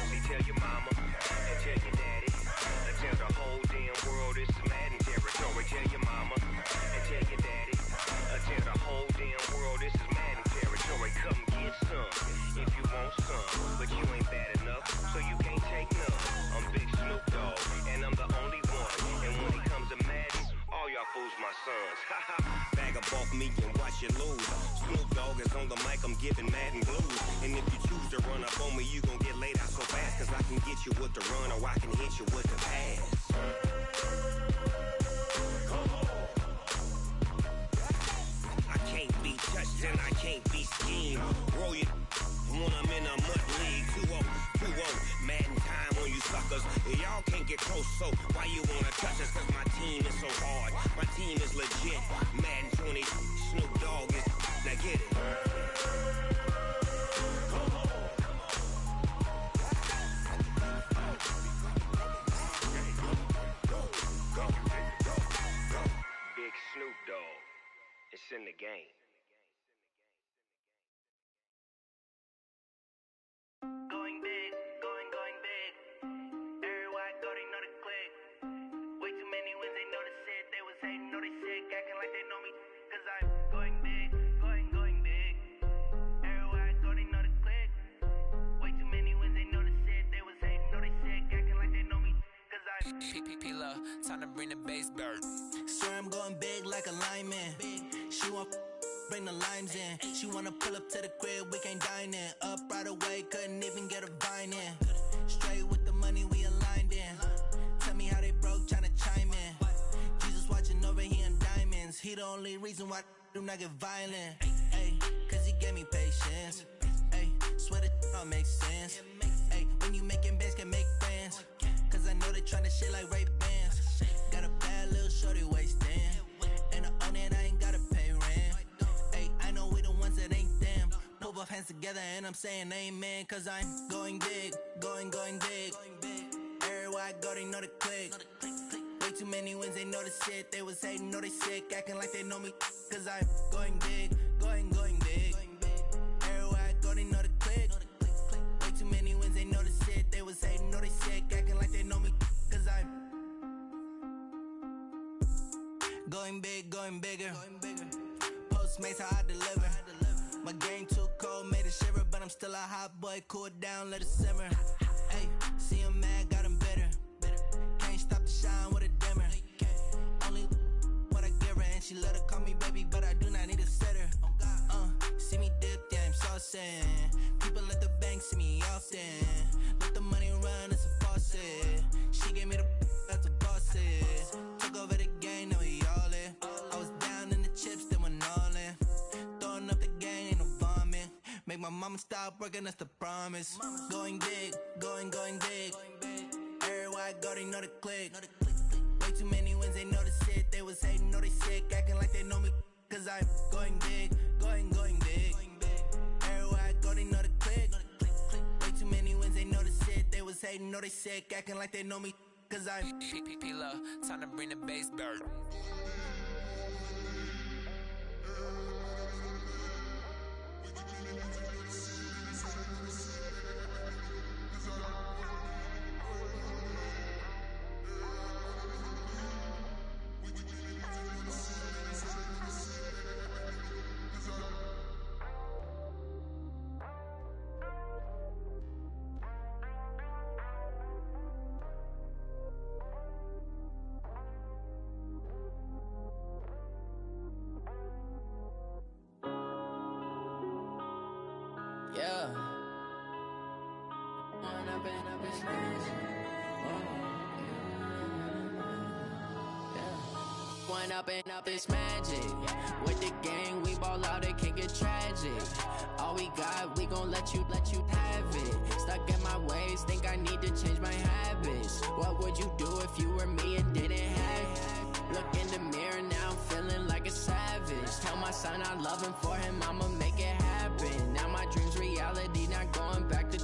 See, tell your mama and tell your daddy and tell the whole damn world this is Madden territory. Tell your mama and tell your daddy and tell the whole damn world this is Madden territory. Come get some if you want some, but you ain't bad enough, so you can't take none. I'm Big Snoop Dogg, and I'm the only one. And when it comes to Madden, all y'all fools my sons. Haha, bag up off me and watch you lose. Snoop Dogg is on the mic, I'm giving Madden blues. And if you choose to run up on me, you gon' get laid out so fast, cause I can get you with the run or I can hit you with the pass. I can't be touched and I can't be schemed. Roll you when I'm in a mud league. 2-0, Madden time on you suckers. Y'all can't get close, so why you wanna touch us? Cause my team is so hard, my team is legit. Madden 20, Snoop Dogg is, now get it. Big Snoop Dogg, it's in the game. Going big, going big. Everywhere I go, they know the click. Way too many wins, they know the shit. They was hating, know they sick, acting like they know me. Cause I'm going big, going big. Everywhere I go, they know the click. Way too many wins, they know the shit. They was hating, know they sick, acting like they know me. Cause I'm P-P-P-Love, time to bring the bass bird. Swear I'm going big like a lineman. She want bring the limes in. She wanna pull up to the crib, we can't dine in. Up right away, couldn't even get a vine in. Straight with the money, we aligned in. Tell me how they broke, tryna chime in. Jesus watching over, he in diamonds. He the only reason why I do not get violent. Ay, cause he gave me patience. Ay, swear that all makes sense. Ay, when you making bands, can make friends. Cause I know they tryna shit like Ray-Bans. Got a bad little shorty wasting. And I own it, I ain't gotta pay rent. Ay, I know we the ones that ain't them. Put both hands together and I'm saying amen. Cause I'm going big, going big. Everywhere I go, they know the click. Way too many wins, they know the shit. They was hating, know they sick, acting like they know me. Cause I'm going big, going big. Everywhere I go, they know the click. Way too many wins, they know the shit. They was hating, know they sick, acting like they know me. Cause I'm going big, going bigger. Postmates how I deliver. My game too cold, made it shiver, but I'm still a hot boy. Cool it down, let it simmer. Hey, see him mad, got him bitter. Can't stop the shine with a dimmer. Only what I give her, and she let her call me baby, but I do not need a sitter. See me dip, yeah, I'm saucing. People at the bank see me often. Let the money run, it's a faucet. She gave me the that's a boss it. Took over the game, now we all in. I was down in the chips, then went all in. Throwing up the gang, ain't no vomit. Make my mama stop working, that's the promise. Going big, going big. Everywhere I go, they know the click. Way too many wins, they know the shit. They was hating, know they sick, acting like they know me. Cause I'm going big, going big. Everywhere I go, they know the click. Way too many wins, they know the shit. They was hating, know they sick, acting like they know me. Cause I'm P-P-P-Love, time to bring the bass bird. it's magic. One up and up, it's magic. With the gang, we ball out, it can get tragic. All we got, we gon' let you have it. Stuck in my ways, think I need to change my habits. What would you do if you were me and didn't have it? Look in the mirror, now I'm feeling like a savage. Tell my son I love him, for him I'ma make it happen. Now my dream's reality, not going back to.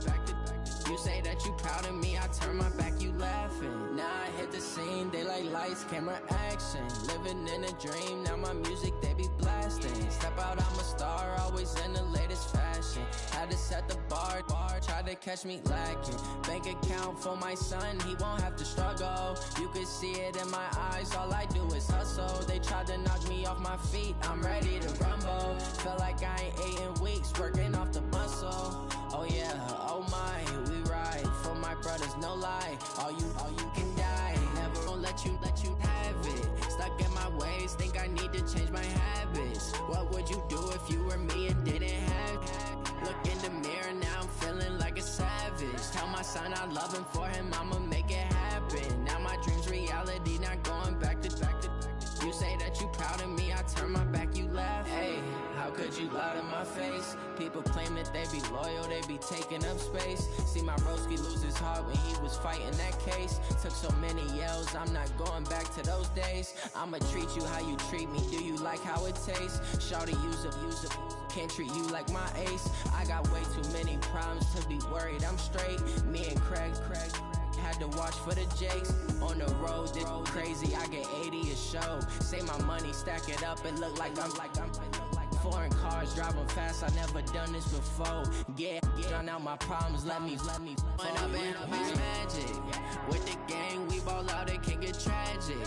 You say that you proud of me, I turn my back, you laughing. Now I hit the scene, they like lights, camera, action. Living in a dream, now my music, they be blasting. Step out, I'm a star, always in the latest fashion. Had to set the bar, try to catch me lacking. Bank account for my son, he won't have to struggle. You could see it in my eyes, all I do is hustle. They tried to knock me off my feet, I'm ready to rumble. Feel like I ain't ate in weeks, working off the muscle. Oh yeah, oh my, we ride for my brothers, no lie. All you can die. Never gonna let you have it. Stuck in my ways, think I need to change my habits. What would you do if you were me and didn't have it? Look in the mirror, now I'm feeling like a savage. Tell my son I love him, for him I'ma make it happen. Now my dream's reality, not going back to. You say that you proud of me, I turn my back, you laugh. Hey, how could you lie to my face? People claim that they be loyal, they be taking up space. See my broski lose his heart when he was fighting that case. Took so many yells, I'm not going back to those days. I'ma treat you how you treat me, do you like how it tastes? Shawty, use it, can't treat you like my ace. I got way too many problems to be worried, I'm straight. Me and Craig had to watch for the Jakes. On the road, this crazy, I get 80 a show. Say my money, stack it up, it look like I'm foreign cars, driving fast, I never done this before. Drown out my problems, let me One up and up, it's magic. With the gang, we ball out, it can get tragic.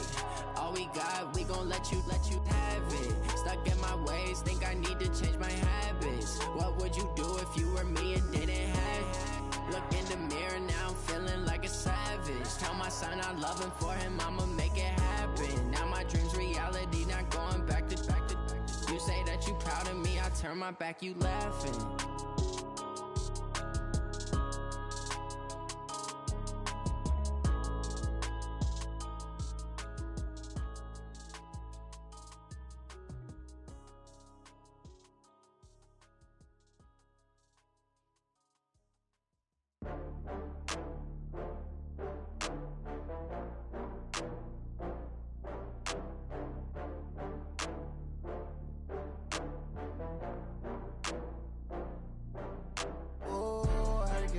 All we got, we gon' let you have it. Stuck in my ways, think I need to change my habits. What would you do if you were me and didn't have it? Look in the mirror, now I'm feeling like a savage. Tell my son I love him, for him I'ma make it happen. Now my dream's reality, not going back to. You say that you proud of me, I turn my back, you laughing.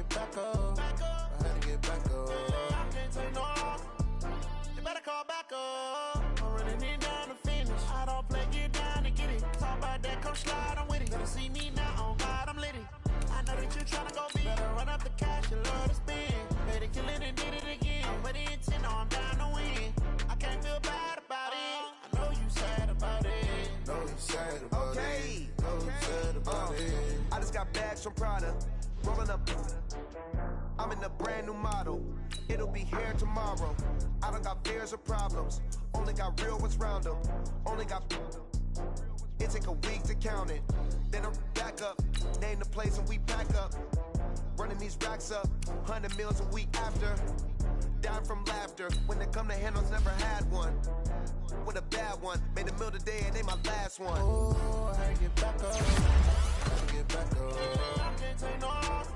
Back up. I had to get back up. I can't take no loss. You better call back up. I'm running it down to finish. I don't play, get down and get it. Talk about that, come slide, I'm with it. Better see me now, on God, I'm litty. I know that you're tryna go big. Better run up the cash, you love to spend. Better kill it and did it again. I'm with the intent, no, I'm down to win. I can't feel bad about it. I know you sad about it. Know you sad about it. Know you sad about it. I just got bags from Prada. Rolling up, I'm in a brand new model. It'll be here tomorrow. I don't got fears or problems. Only got real ones round them. Only got. It take a week to count it. Then I'm back up. Name the place and we pack up. Running these racks up. 100 meals a week after. Down from laughter. When they come to handles, never had one. With a bad one. Made a meal today and they my last one. Oh, I had to get back up. I had to get back up. I can't take no loss.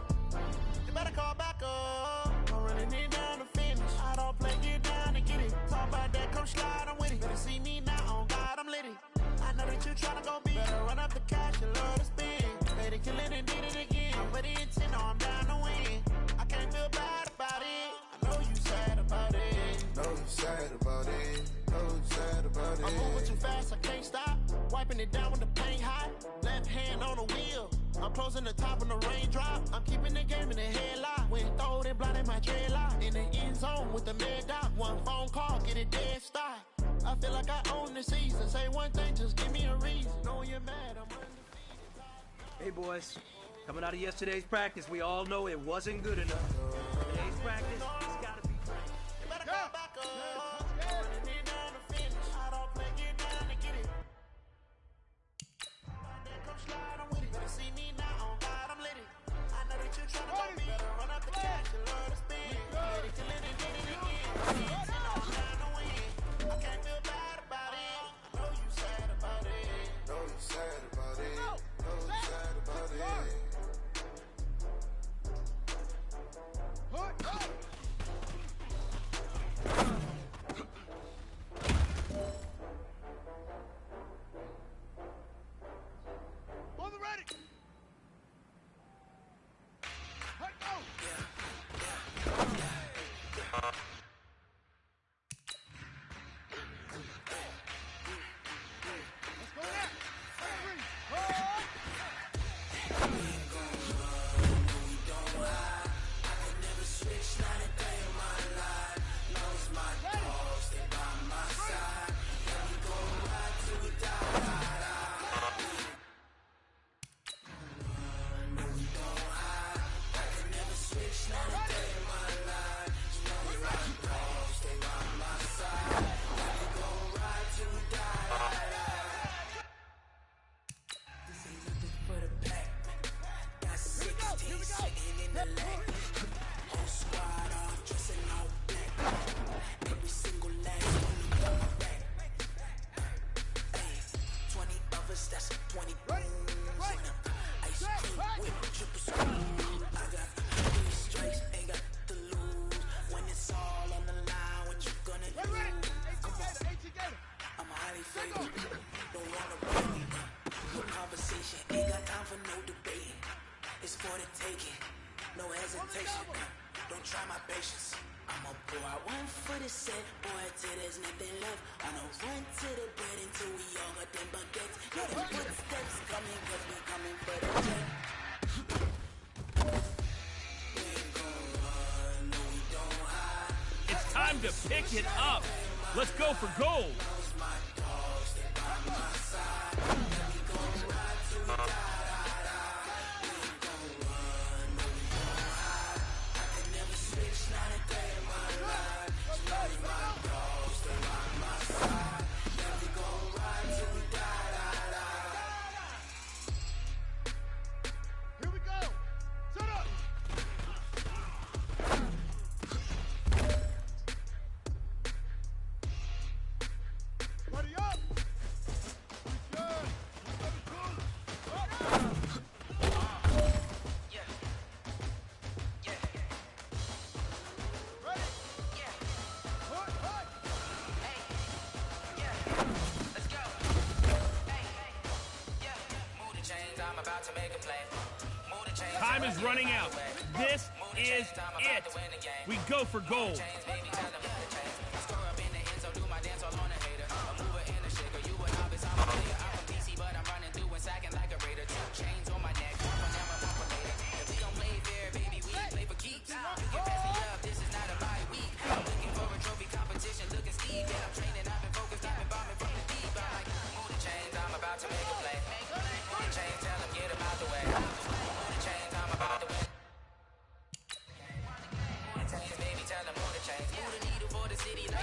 You better call back up. I'm running it down to finish. I don't play, get down and get it. Talk about that, come slide, I'm with it. Better see me now, on God, I'm litty. I know that you're tryna go big. Better run up the cash, you love to spend. Better kill it and did it again. I'm with the intent, no, I'm down to win. I can't feel bad about it. I know you sad about it. Know you sad about it. Know you sad about it. I'm moving too fast, I can't stop. Wiping it down when the paint hot. Left hand on the wheel. I'm closing the top when the raindrop. I'm keeping the game in the headlock. When throwed and blinded my dreadlock. In the end zone with the mad dot. One phone call, get it dead stop. I feel like I own the season. Say one thing, just give me a reason. Knowing you're mad, I'm undefeated. Hey boys, coming out of yesterday's practice, we all know it wasn't good enough. Today's practice, it's gotta be great. You better go back up. Running it down to finish. I don't play, get down and get it. Come slide, I'm with it. Better see me now, on God, I'm litty. I know that you're tryna go big. Better run up the cash, you love don't try my patience. I'ma pour out one for the set, boy, till there's nothing left. I know run to the bed until we all got them baguettes. Know the footsteps coming, cause we coming for the jet. We ain't gon' run, no we don't hide. It's time to pick it up. Let's go for gold. My dogs, they by my side. And we gon' ride till we die. Time is running out. This is it. We go for gold.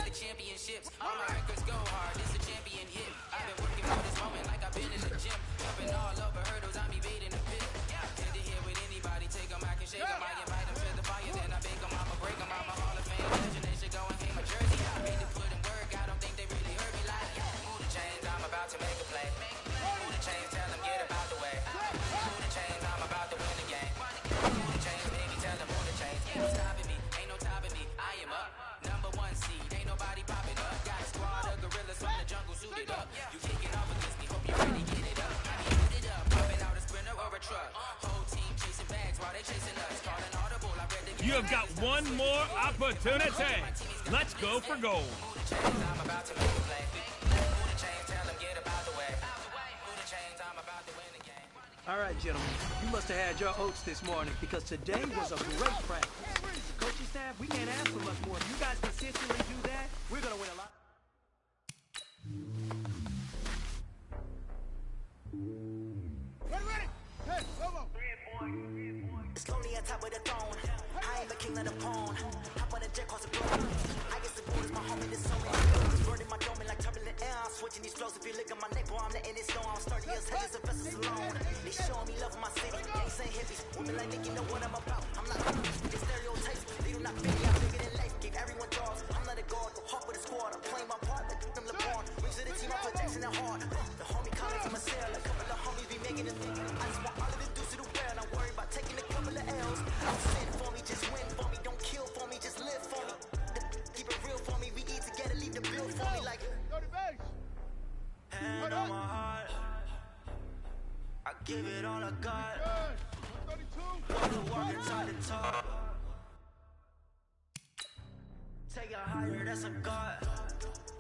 Championships, all my records go hard. It's a champion hit. I've been working for this moment like I've been in the gym. Jumping all over hurdles, I'm evading the pit. Tend to hit with anybody, take them, I can shake them. I invite them to the fire, then I bake them. I'ma break them. I'm a Hall of Fame legend. They should go and hang my jersey. I made to put in work. I don't think they really heard me like, move the chains, I'm about to make a play. Move the chains, tell them get about the way. Move the chains, I'm about to win the game. Move the chains, baby, tell them move the chains. Ain't no stopping me, ain't no topping me. I am up, number one seed. Ain't nobody popping up. Got a squad of gorillas from the jungle suited up. You kicking off against me, hope you ready, get it up. Get it up, popping out a sprinter or a truck. Whole team chasing bags while they chasing us. Calling audible, I read the. You have got one more opportunity. Let's go for gold. Move the chains, I'm about to make a play. Move the chains, tell them get about the way. Move the chains, I'm about to win the game. All right, gentlemen, you must have had your oats this morning because today was a great practice. The coaching staff, we can't ask for much more. If you guys consistently do that, we're going to win a lot. Ready? Hey, come on. Slowly on top of the throne. I am the king of the pawn. Hop on the jet, cause a blow. I guess the gold is my home in this zone. It's burning my dome like turbulent air. I'm switching these flows. If you look at my neck, boy, I'm letting it snow. I'm starting as heavy as a vessels alone. They showing me love in my city. Gangs ain't hippies. Women like Nick, you know what I'm about. I'm not the stereotypes. They do not fit me. I'm bigger than life. Give everyone dogs. I'm not a guard. Go hard with a squad. I'm playing my part. Like them LeBron. Rings to the team. I put Jackson in hard. The homie calling to my cell. A couple of homies be making it. I just want all of the dudes to do well. Not worry about taking a couple of L's. Don't sin for me, just win for me. Don't kill for me, just live for me. Keep it real for me. We eat together, leave the bill for me like. Hand on my heart, I give it all I got. Walk the walk and talk the talk. Take it higher, that's a God.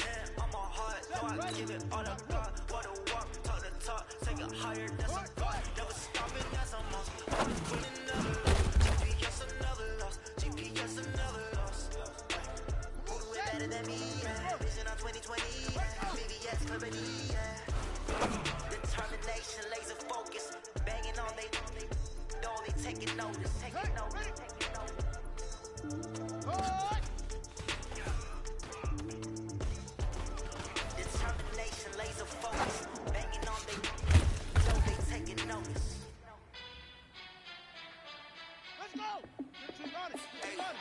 Hand on my heart, so I give it all I got. Walk the walk, talk the talk. Take it higher, that's a God. Never stopping, that's a must. Always winning, never lose. GPS another loss. GPS another loss. Who do it better than me? Yeah. Vision on 2020. VVS clarity. Determination, laser focus. Banging on they. No, they taking notice. Taking notice. Taking notice. Determination, laser focus. Banging on they. No, they taking notice. Let's go. Get you on it. Get you on it.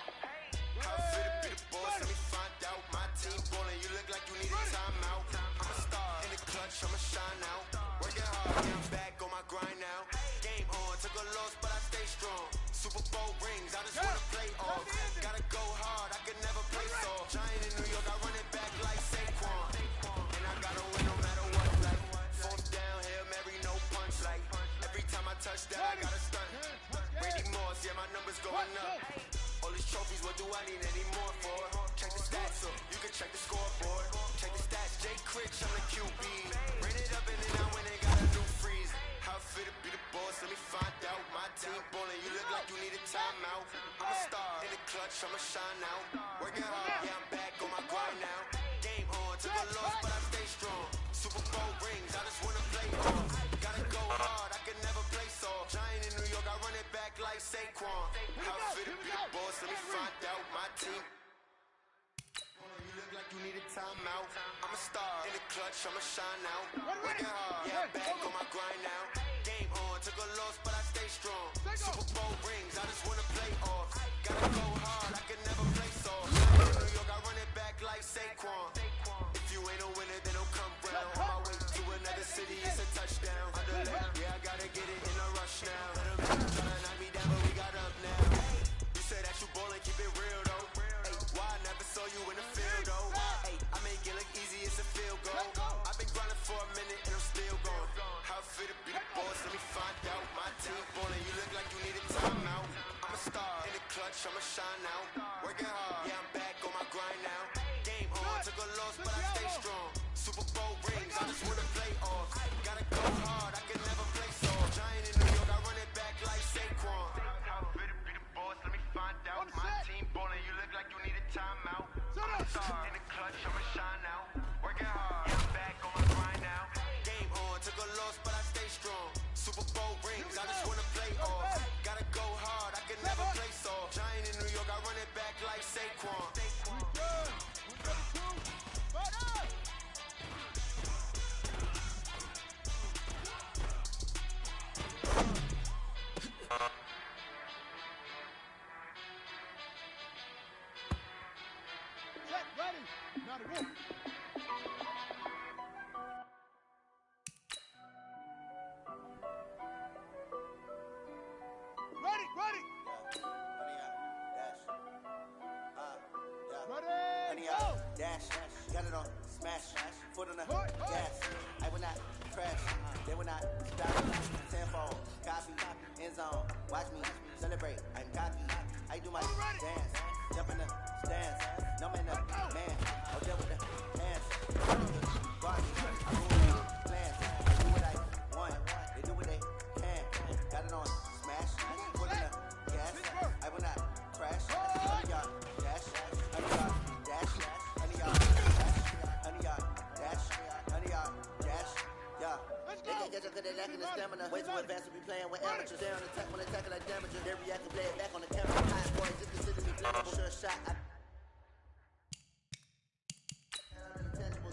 I'm fit to be the boss, let me find out. My team ballin', you look like you need a timeout. I'm a star in the clutch, I'ma shine out. Working hard, yeah, I'm back on my grind now. Game on, took a loss, but I stay strong. Super Bowl rings, I just wanna play off. Gotta go hard, I can never play soft. Giant in New York, I run it back like Saquon. And I gotta win no matter what, like. Fourth down, Hail Mary, no punch, like. Every time I touch that, I gotta stunt. Randy Moss, yeah, my numbers going up. All these trophies I need any more for it. Check the stats up, you can check the scoreboard. Check the stats, Jay Critch, I'm the QB. Ran it up and then I went and got a new freeze. How fit to be the boss, let me find out. My team ballin', you look like you need a timeout. I'm a star, in the clutch, I'ma shine out. Working hard, yeah, I'm back on my grind now. Game on, took a loss, but I stay strong. Super Bowl rings, I just wanna play on. Gotta go hard, I can never play soft. Giant in New York, I run it back like Saquon. How fit to be the boss, let me find out. My team. You look like you need a timeout. I'm a star, in the clutch, I'ma shine out. Working hard, yeah, I'm back on my grind now. Game on, took a loss, but I stay strong. Super Bowl rings, I just wanna play off. Gotta go hard, I can never play soft. In New York, I run it back like Saquon. If you ain't a winner, then don't come round. On my way to another city, it's a touchdown. Yeah, I gotta get it in a rush now. Tryna knock me down, but we got up now. You say that you ballin', keep it real though. Ay, why I never saw you in the field though? Ay, I make it look easy, it's a field goal. I've been grinding for a minute and I'm still going. How fit to be the boss, let me find out. My team ballin', you look like you need a timeout. I'm a star, in the clutch, I'ma shine out. Working hard, yeah, I'm back on my grind now. Game on, took a loss, but I stay strong. Super Bowl rings, I just wanna play off. Gotta go hard, I can never play soft. Giant in New York, I run it back like Saquon. How fit to be the boss, let me find out. My team ballin', you look like you need a timeout. I'm a star, in the clutch, I'ma shine out. Working hard, I'm back on my grind now. Game on, took a loss, but I stay strong. Super Bowl rings, I just wanna play off. Gotta go hard, I can never play soft. Giant in New York, I run it back like Saquon. Ready? Now to work. Ready, ready. Honey, dash, got it on, smash, foot on the gas. I will not crash, they will not stop. Tenfold, copy, end zone, watch me celebrate. I'm cocky, I do my dance, jump in the stands. No man, man, I'll deal with the hands. Guard me, I rule plans. I do what I want, they do what they can. Got it on, smash, foot in the gas. I will not crash, honey y'all, dash, honey y'all, dash, honey y'all, dash, honey y'all, dash, honey y'all, dash, yeah. They can't catch up cause they lacking the stamina. Way too advanced to be playing with amateurs. They on attack when they tackle like damages. They react and play it back on the camera. Hot boys, just consider me flammable. Sure shot,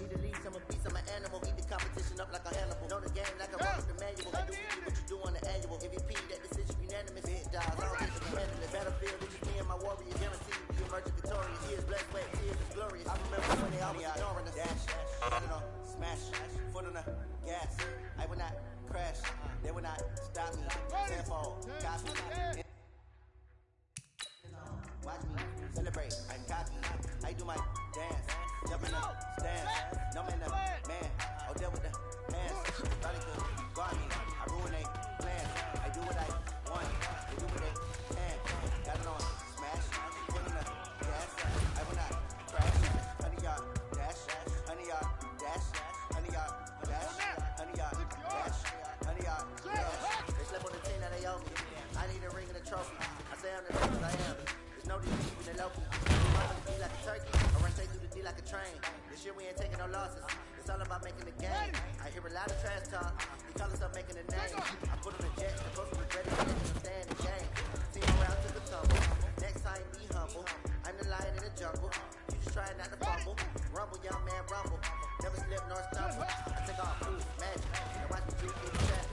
Need to lead some of beast, I'm an animal. Eat the competition up like a Hannibal. Know the game like I run with the manual. I do what you do on the annual. MVP, that decision unanimous. Hit dials, I don't think you can handle it. Battlefield, it's just me and my warriors. Guaranteed to be emerging victorious. Years blessed, wet tears is glorious. I remember when they always ignoring us. Dash, got it on, smash, foot on the gas. I will not crash, they will not stop me. Tenfold, copy. Watch me celebrate, I'm cocky. I do my dance, jump in the stands. No man, man, I'll deal with the hands. Probably could guard me, I ruin they plans. I do what I want, they do what they can. Got it on, smash, put in the gas. I will not crash, honey y'all, dash, honey y'all, dash, honey y'all, dash, honey y'all, dash, honey y'all, dash. They slept on the team that they owe me. I need a ring and a trophy. I say I'm the best as I am. No deceiving the local. Run the D like a turkey, I run straight through the D like a train. This year we ain't taking no losses. It's all about making the game. I hear a lot of trash talk. He call us up making a name. I put on the jet, the post was ready to understand the game. Team around to the tumble. Next time be humble. I'm the lion in the jungle. You just try not to fumble. Rumble, young man, rumble. Never slip nor stumble. I take off food, magic. Now watch me do it fast.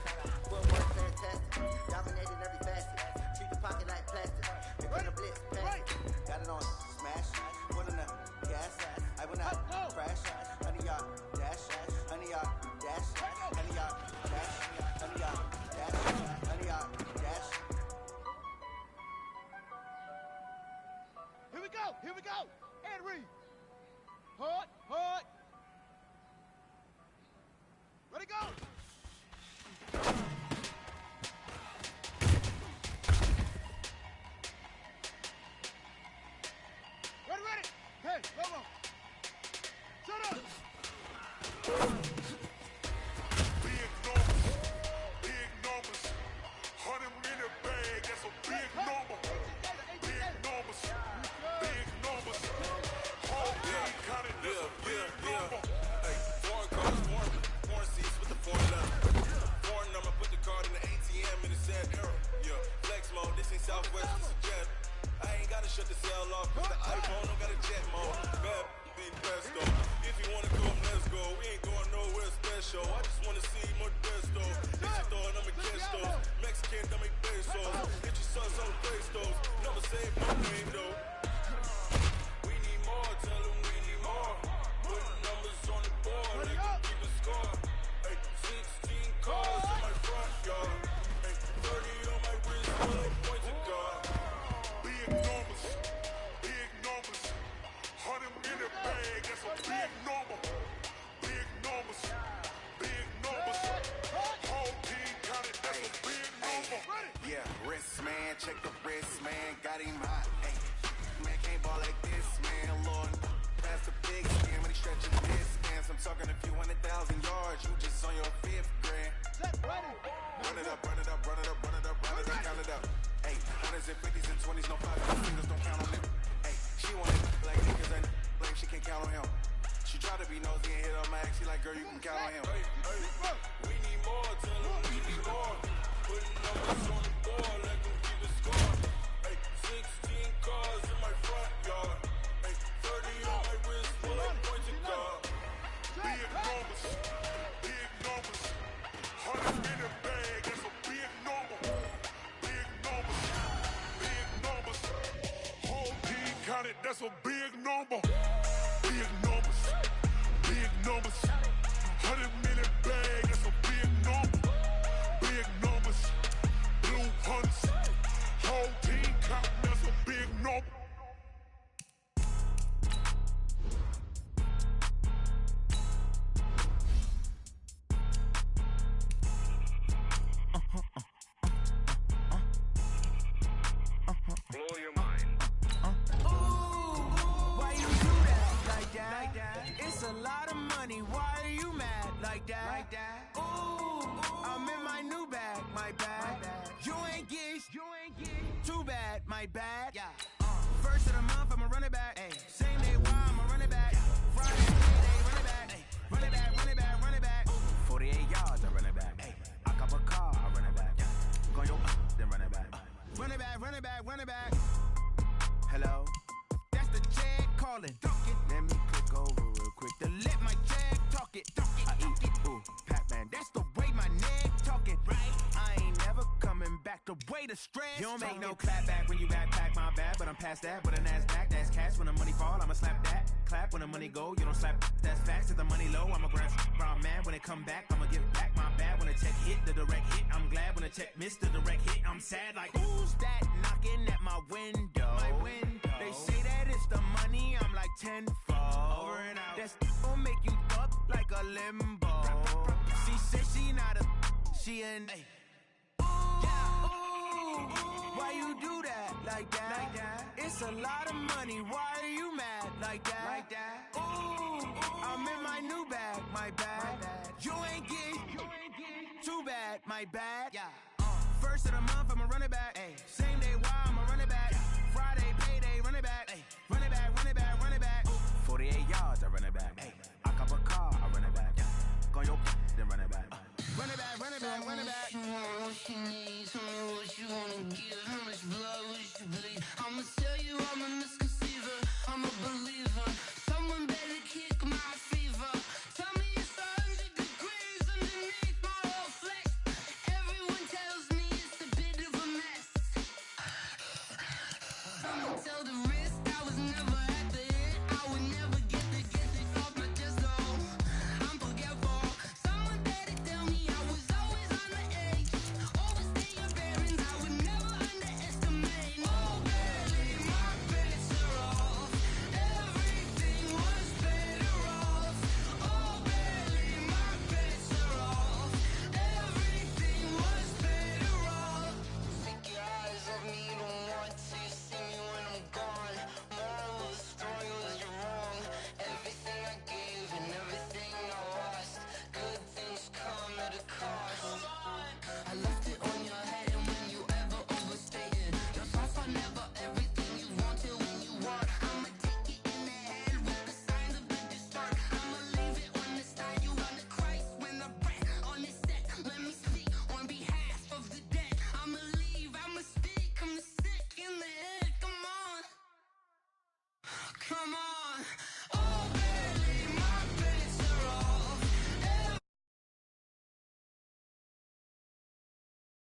Footwork fantastic. Dominating every facet. Treat the pocket like plastic. Put a blitz, pass it. Got it on, smash, put in the gas. I will not crash. Honey y'all, dash, honey y'all, dash, honey y'all, dash, honey y'all, dash, honey y'all, dash. Here we go, and read. Hard, hard. Ready, go. fall off. It's the iPhone, don't got a jet mode. Bad be best though. If you wanna come, let's go. We ain't going nowhere special. I just wanna see Modesto. If you thought I'ma catch those Mexican, don't make pesos. Get your sons on pesos. Never say no name though. We need more, tell them we need more. Put numbers on the board, let them keep a score. Hey, 16 cars in my front yard. Hey, 30 on my wrist, full of points of God. Big numbers, big numbers. 100 in the bag, that's a big number. Big numbers, big numbers. Whole team got it, that's a big number. Yeah, wrist man, check the wrist man, got him hot. Hey, man can't ball like this, man. Lord, that's a big skin when he stretching his hands. I'm talking a few 100,000 yards, you just on your 5th grand. Run it up, run it up, run it up, run it up, run it up, count it up. Hey, 100s and 50s and 20s, no 5 fingers, don't count on them. Hey, she want it like niggas and like she can't count on him. She try to be nosy and hit on my ex, she like, girl, you can count on him. Hey, we need more, tell them we need more. Putting numbers on the board, let them keep a score. Hey, 16 cars in my front yard. Hey, 30 on my wrist, full of points of God. Big numbers, big numbers. 100 in the bag, that's a big number. Big numbers, big numbers. Whole team got it, that's a big number. Big numbers, big numbers. 100 in the bag, that's a big number. Big numbers, blue hunts. Whole team count, that's a big number. Blow your mind. Why you do that like that? It's a lot of money. Why are you mad like that? Ooh, I'm in my new bag, my bad. You ain't get too bad, my bad. First of the month, I'ma run it back. Same day, why I'ma run it back. Friday, run it back. Run it back, run it back, run it back. 48 yards, I run it back. I cop a car, I run it back. Go yo, then run it back. Run it back, run it back, run it back. Hello? That's the jag calling. Let me click over real quick to let my jag talk it. I eat it, ooh, Pac-Man. That's the way my neck talking. Right? I ain't never coming back the way the stress. You don't make no clap back when you backpack, my bad. But I'm past that with a NASDAQ. That's cash when the money fall. I'ma slap that. Clap when the money go. You don't slap. That's facts. If the money low, I'ma grab brown man. When it come back, I'ma give back my bad. When the check hit, the direct hit. I'm glad when the check missed the direct hit. I'm sad like, who's that knocking at my window? They say that it's the money, I'm like tenfold. Over and out. That's gon' make you up like a limbo. She said she not a, she an. Ooh, why you do that like that? It's a lot of money, why are you mad like that? Ooh, I'm in my new bag, my bad. You ain't get too bad, my bad. First of the month, I'ma run it back. Same